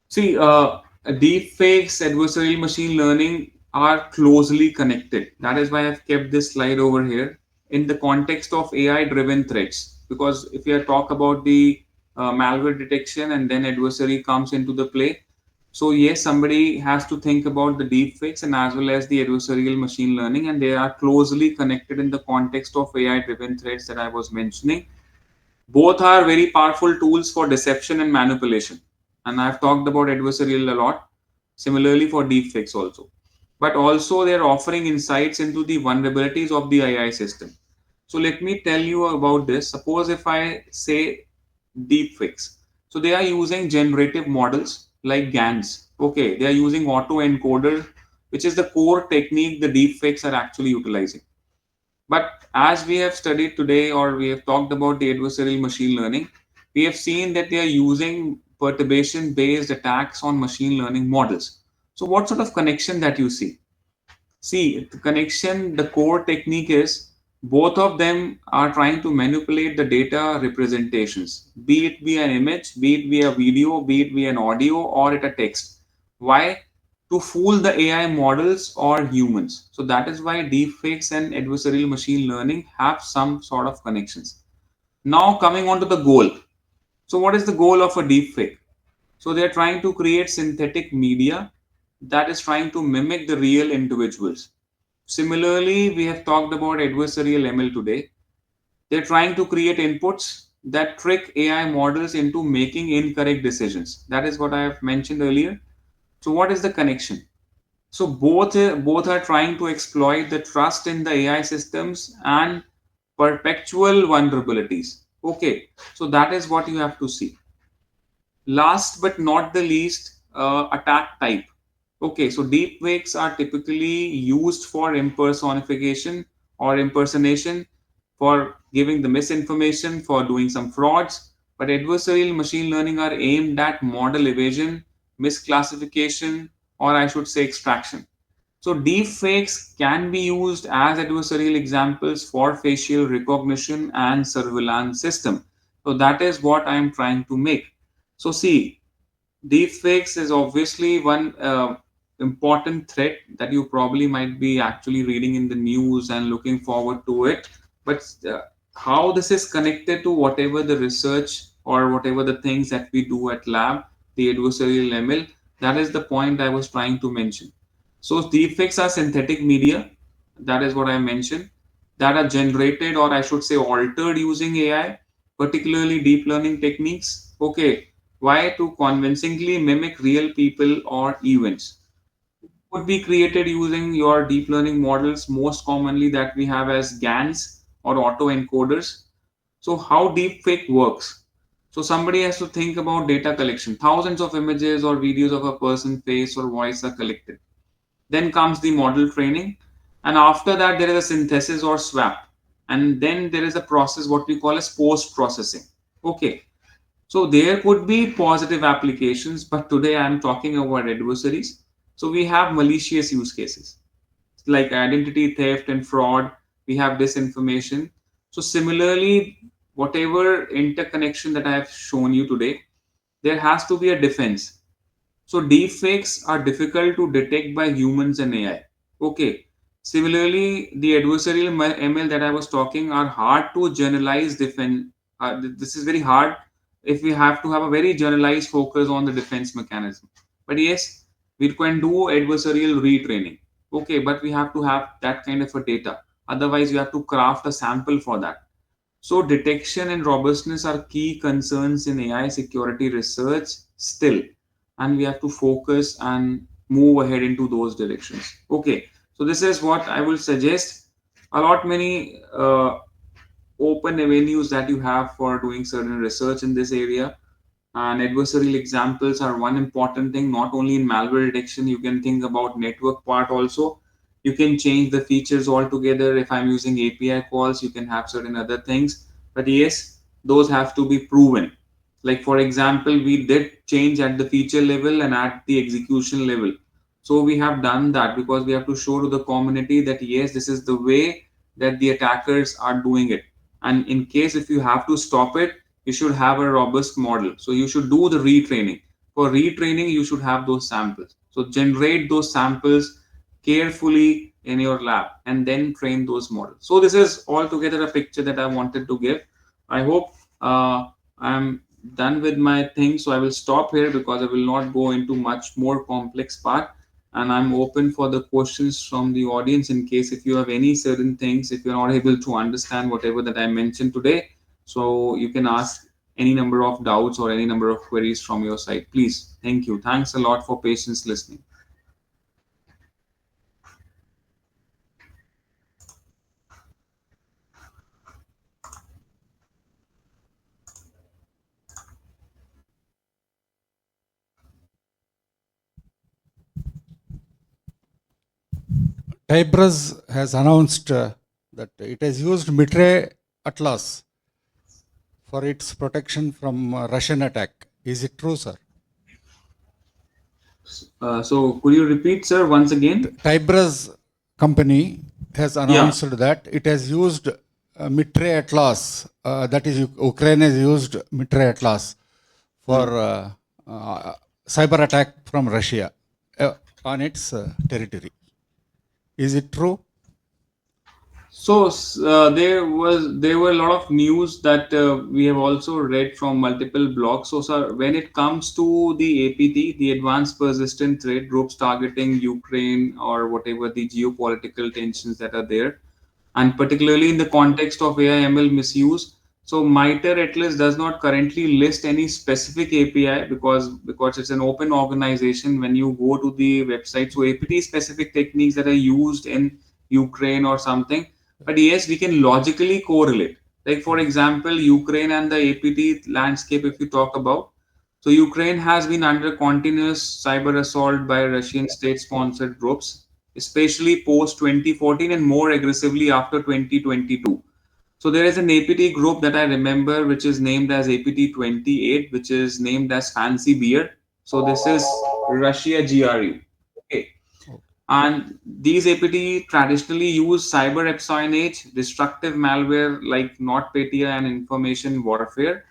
See, deepfakes, adversarial machine learning are closely connected. That is why I've kept this slide over here in the context of AI-driven threats. Because if you talk about the malware detection, and then adversary comes into the play. So yes, somebody has to think about the deepfakes and as well as the adversarial machine learning, and they are closely connected in the context of AI-driven threats that I was mentioning. Both are very powerful tools for deception and manipulation, and I've talked about adversarial a lot. Similarly for deepfakes also, but also they're offering insights into the vulnerabilities of the AI system. So let me tell you about this. Suppose if I say deepfakes. So they are using generative models like GANs. Okay, they are using autoencoder, which is the core technique the deepfakes are actually utilizing. But as we have studied today, or we have talked about the adversarial machine learning, we have seen that they are using perturbation based attacks on machine learning models. So, what sort of connection that you see? See, the connection, the core technique is both of them are trying to manipulate the data representations, be it be an image, be it be a video, be it be an audio, or it a text. Why? To fool the AI models or humans. So that is why deepfakes and adversarial machine learning have some sort of connections. Now coming on to the goal. So what is the goal of a deepfake? So they are trying to create synthetic media that is trying to mimic the real individuals. Similarly, we have talked about adversarial ML today. They're trying to create inputs that trick AI models into making incorrect decisions. That is what I have mentioned earlier. So, what is the connection? So, both are trying to exploit the trust in the AI systems and perpetual vulnerabilities. Okay, so that is what you have to see. Last but not the least, attack type. Okay, so deep fakes are typically used for impersonification or impersonation, for giving the misinformation, for doing some frauds. But adversarial machine learning are aimed at model evasion, misclassification, or I should say extraction. So deep fakes can be used as adversarial examples for facial recognition and surveillance system. So that is what I am trying to make. So see, deepfakes is obviously one important threat that you probably might be actually reading in the news and looking forward to it. But how this is connected to whatever the research or whatever the things that we do at lab, the adversarial ML, that is the point I was trying to mention. So deepfakes are synthetic media, that is what I mentioned, that are generated or I should say altered using AI, particularly deep learning techniques. Okay, why? To convincingly mimic real people or events. Could be created using your deep learning models, most commonly that we have as GANs or autoencoders. So how deepfake works? So somebody has to think about data collection. Thousands of images or videos of a person face or voice are collected. Then comes the model training, and after that there is a synthesis or swap, and then there is a process what we call as post processing. Okay, so there could be positive applications, but today I'm talking about adversaries. So we have malicious use cases like identity theft and fraud. We have disinformation. So similarly, whatever interconnection that I have shown you today, there has to be a defense. So deepfakes are difficult to detect by humans and AI. Okay. Similarly, the adversarial ML that I was talking are hard to generalize defense. This is very hard if we have to have a very generalized focus on the defense mechanism. But yes, we can do adversarial retraining. Okay, but we have to have that kind of a data. Otherwise, you have to craft a sample for that. So detection and robustness are key concerns in AI security research still, and we have to focus and move ahead into those directions. Okay, so this is what I will suggest. A lot many open avenues that you have for doing certain research in this area, and adversarial examples are one important thing. Not only in malware detection, you can think about network part also. You can change the features altogether. If I'm using API calls, you can have certain other things. But yes, those have to be proven. Like for example, we did change at the feature level and at the execution level. So we have done that because we have to show to the community that yes, this is the way that the attackers are doing it. And in case if you have to stop it, you should have a robust model. So you should do the retraining. For retraining, you should have those samples. So generate those samples carefully in your lab and then train those models. So this is altogether a picture that I wanted to give. I hope I'm done with my thing, so I will stop here because I will not go into much more complex part. And I'm open for the questions from the audience in case if you have any certain things, if you're not able to understand whatever that I mentioned today. So you can ask any number of doubts or any number of queries from your side. Please. Thank you. Thanks a lot for patience listening. Tibers has announced that it has used Mitre Atlas for its protection from Russian attack. Is it true, sir? So could you repeat, sir, once again? Tibers company has Yeah. announced that it has used Mitre Atlas, that is, Ukraine has used Mitre Atlas for cyber attack from Russia on its territory. Is it true? So there were a lot of news that we have also read from multiple blogs. So, sir, when it comes to the APT, the Advanced Persistent Threat Groups targeting Ukraine or whatever the geopolitical tensions that are there, and particularly in the context of AI/ML misuse. So MITRE Atlas does not currently list any specific API because it's an open organization. When you go to the website, so APT specific techniques that are used in Ukraine or something, but yes, we can logically correlate. Like for example, Ukraine and the APT landscape, if you talk about, so Ukraine has been under continuous cyber assault by Russian state-sponsored groups, especially post 2014 and more aggressively after 2022. So there is an APT group that I remember, which is named as APT 28, which is named as Fancy Beer. So this is Russia GRU. Okay. And these APT traditionally use cyber espionage, destructive malware like NotPetya and information warfare.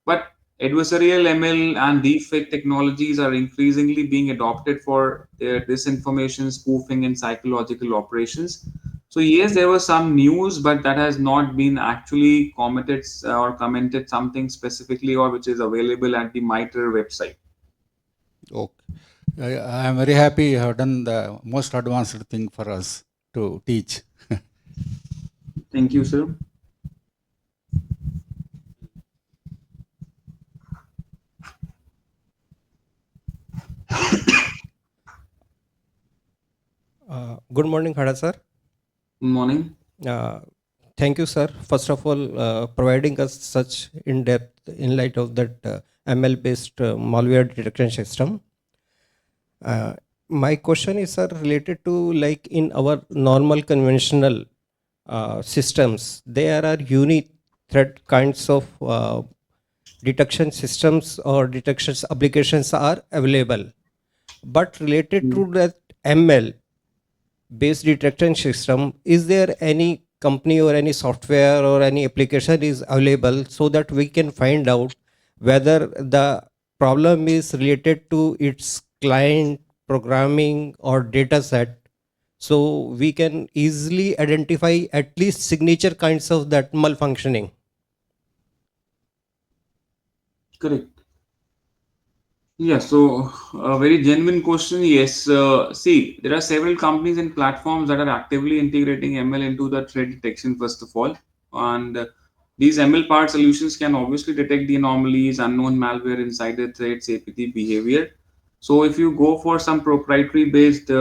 But adversarial ML and deepfake technologies are increasingly being adopted for their disinformation, spoofing, and psychological operations. So yes, there was some news, but that has not been actually commented or commented something specifically or which is available at the MITRE website. Okay. I am very happy you have done the most advanced thing for us to teach. Thank you, sir. Good morning, Khada sir. Good morning. Uh, Thank you, sir. First of all, providing us such in-depth in light of that ML-based malware detection system. My question is, sir, related to like in our normal conventional systems, there are unique threat kinds of detection systems or detections applications are available. But related to that ML based detection system, is there any company or any software or any application is available so that we can find out whether the problem is related to its client programming or data set, so we can easily identify at least signature kinds of that malfunctioning? Correct. Yeah, so a very genuine question. Yes, see, there are several companies and platforms that are actively integrating ML into the threat detection, first of all. And these ML part solutions can obviously detect the anomalies, unknown malware, insider threats, APT behavior. So if you go for some proprietary based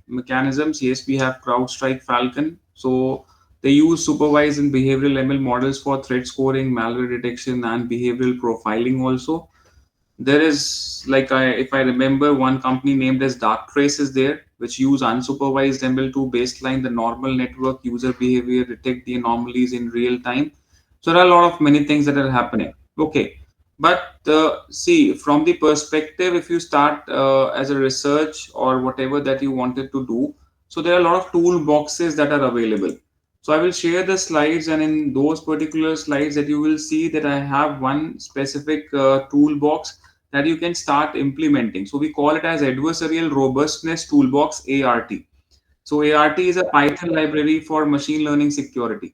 mechanisms, yes, we have CrowdStrike Falcon. So they use supervised and behavioral ML models for threat scoring, malware detection, and behavioral profiling also. There is like if I remember, one company named as Darktrace is there, which use unsupervised ML to baseline the normal network user behavior, detect the anomalies in real time. So there are a lot of many things that are happening. Okay, but see, from the perspective, if you start as a research or whatever that you wanted to do, so there are a lot of toolboxes that are available. So I will share the slides, and in those particular slides that you will see that I have one specific toolbox that you can start implementing. So we call it as Adversarial Robustness Toolbox, ART. So ART is a Python library for machine learning security.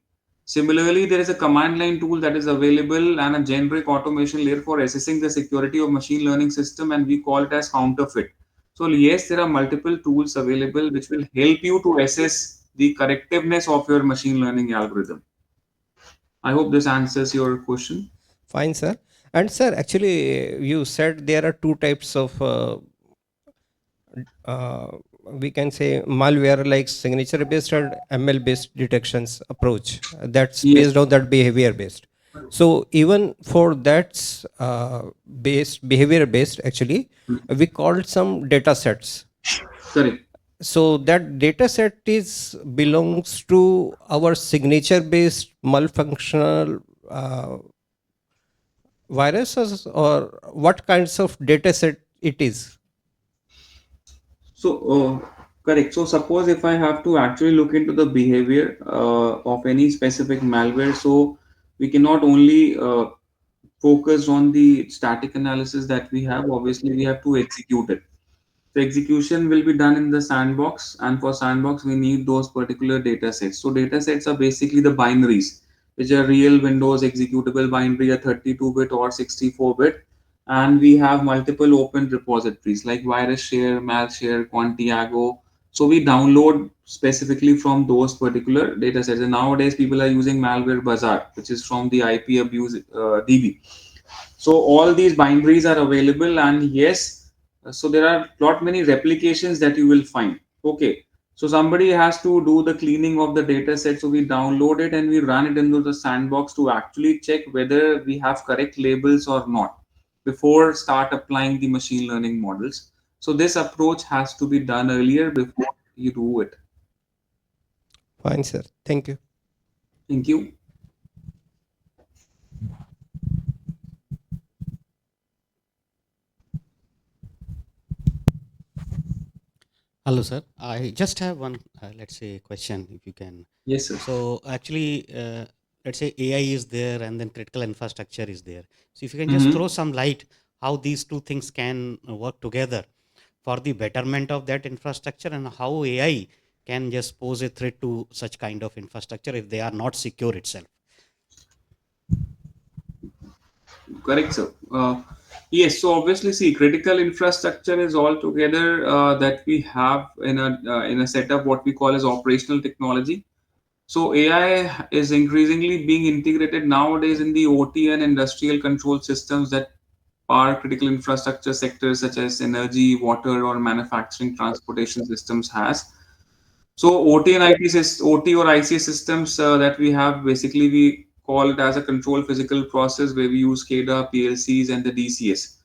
Similarly, there is a command line tool that is available and a generic automation layer for assessing the security of machine learning system, and we call it as counterfeit. So yes, there are multiple tools available which will help you to assess the correctiveness of your machine learning algorithm. I hope this answers your question. Fine, sir. And sir, actually, you said there are two types of uh, we can say malware, like signature based or ML based detections approach. That's Yes, based on that behavior based. So even for that's based behavior based, actually, we called some data sets. correct. So that data set is belongs to our signature based malfunctional viruses, or what kinds of data set it is? So, correct. So, suppose if I have to actually look into the behavior of any specific malware, so we cannot only focus on the static analysis that we have. Obviously, we have to execute it. The execution will be done in the sandbox, and for sandbox, we need those particular data sets. So, data sets are basically the binaries, which are real Windows executable binary, a 32-bit or 64-bit, and we have multiple open repositories like virus share, malshare, quantiago. So we download specifically from those particular data sets, and nowadays people are using malware bazaar, which is from the IP abuse DB. So all these binaries are available, and yes, so there are lot many replications that you will find. Okay, so somebody has to do the cleaning of the data set, so we download it and we run it into the sandbox to actually check whether we have correct labels or not before start applying the machine learning models. So this approach has to be done earlier before you do it. Fine, sir. Thank you. Thank you. Hello, sir. I just have one, let's say, question, if you can. Yes, sir. So actually, let's say AI is there and then critical infrastructure is there. So if you can just Mm-hmm. throw some light how these two things can work together for the betterment of that infrastructure, and how AI can just pose a threat to such kind of infrastructure if they are not secure itself. Correct, sir. Yes, so obviously, see, critical infrastructure is altogether that we have in a setup what we call as operational technology. So AI is increasingly being integrated nowadays in the OT and industrial control systems that power critical infrastructure sectors such as energy, water, or manufacturing, transportation systems has. So OT and OT or IC systems that we have, basically we call it as a control physical process where we use SCADA, PLCs, and the DCS.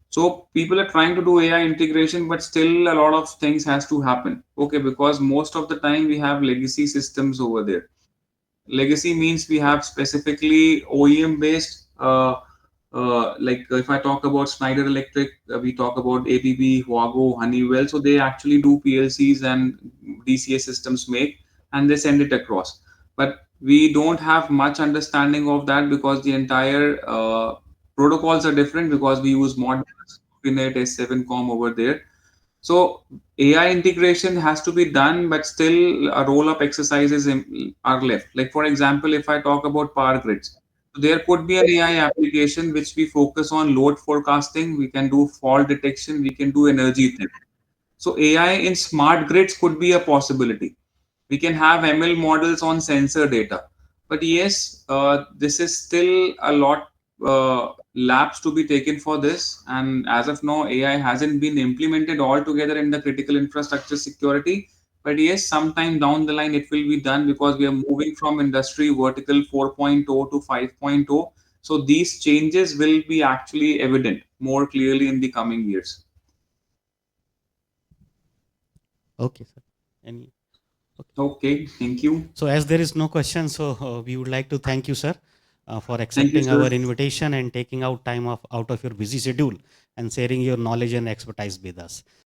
So people are trying to do AI integration, but still a lot of things has to happen. Okay, because most of the time we have legacy systems over there. Legacy means we have specifically OEM based, like if I talk about Schneider Electric, we talk about ABB, Huago, Honeywell. So they actually do PLCs and DCS systems make, and they send it across. But we don't have much understanding of that because the entire protocols are different, because we use modules, Fortinet, S7com over there. So AI integration has to be done, but still a roll-up exercises are left. Like for example, if I talk about power grids, so there could be an AI application which we focus on load forecasting. We can do fault detection. We can do energy theft. So AI in smart grids could be a possibility. We can have ML models on sensor data. But yes, this is still a lot labs to be taken for this. And as of now, AI hasn't been implemented altogether in the critical infrastructure security. But yes, sometime down the line, it will be done because we are moving from industry vertical 4.0 to 5.0. So these changes will be actually evident more clearly in the coming years. Okay, sir. Any? Okay. Okay, thank you. So as there is no question, so we would like to thank you, sir, for Thank you, accepting our sir. invitation and taking out time out of your busy schedule and sharing your knowledge and expertise with us.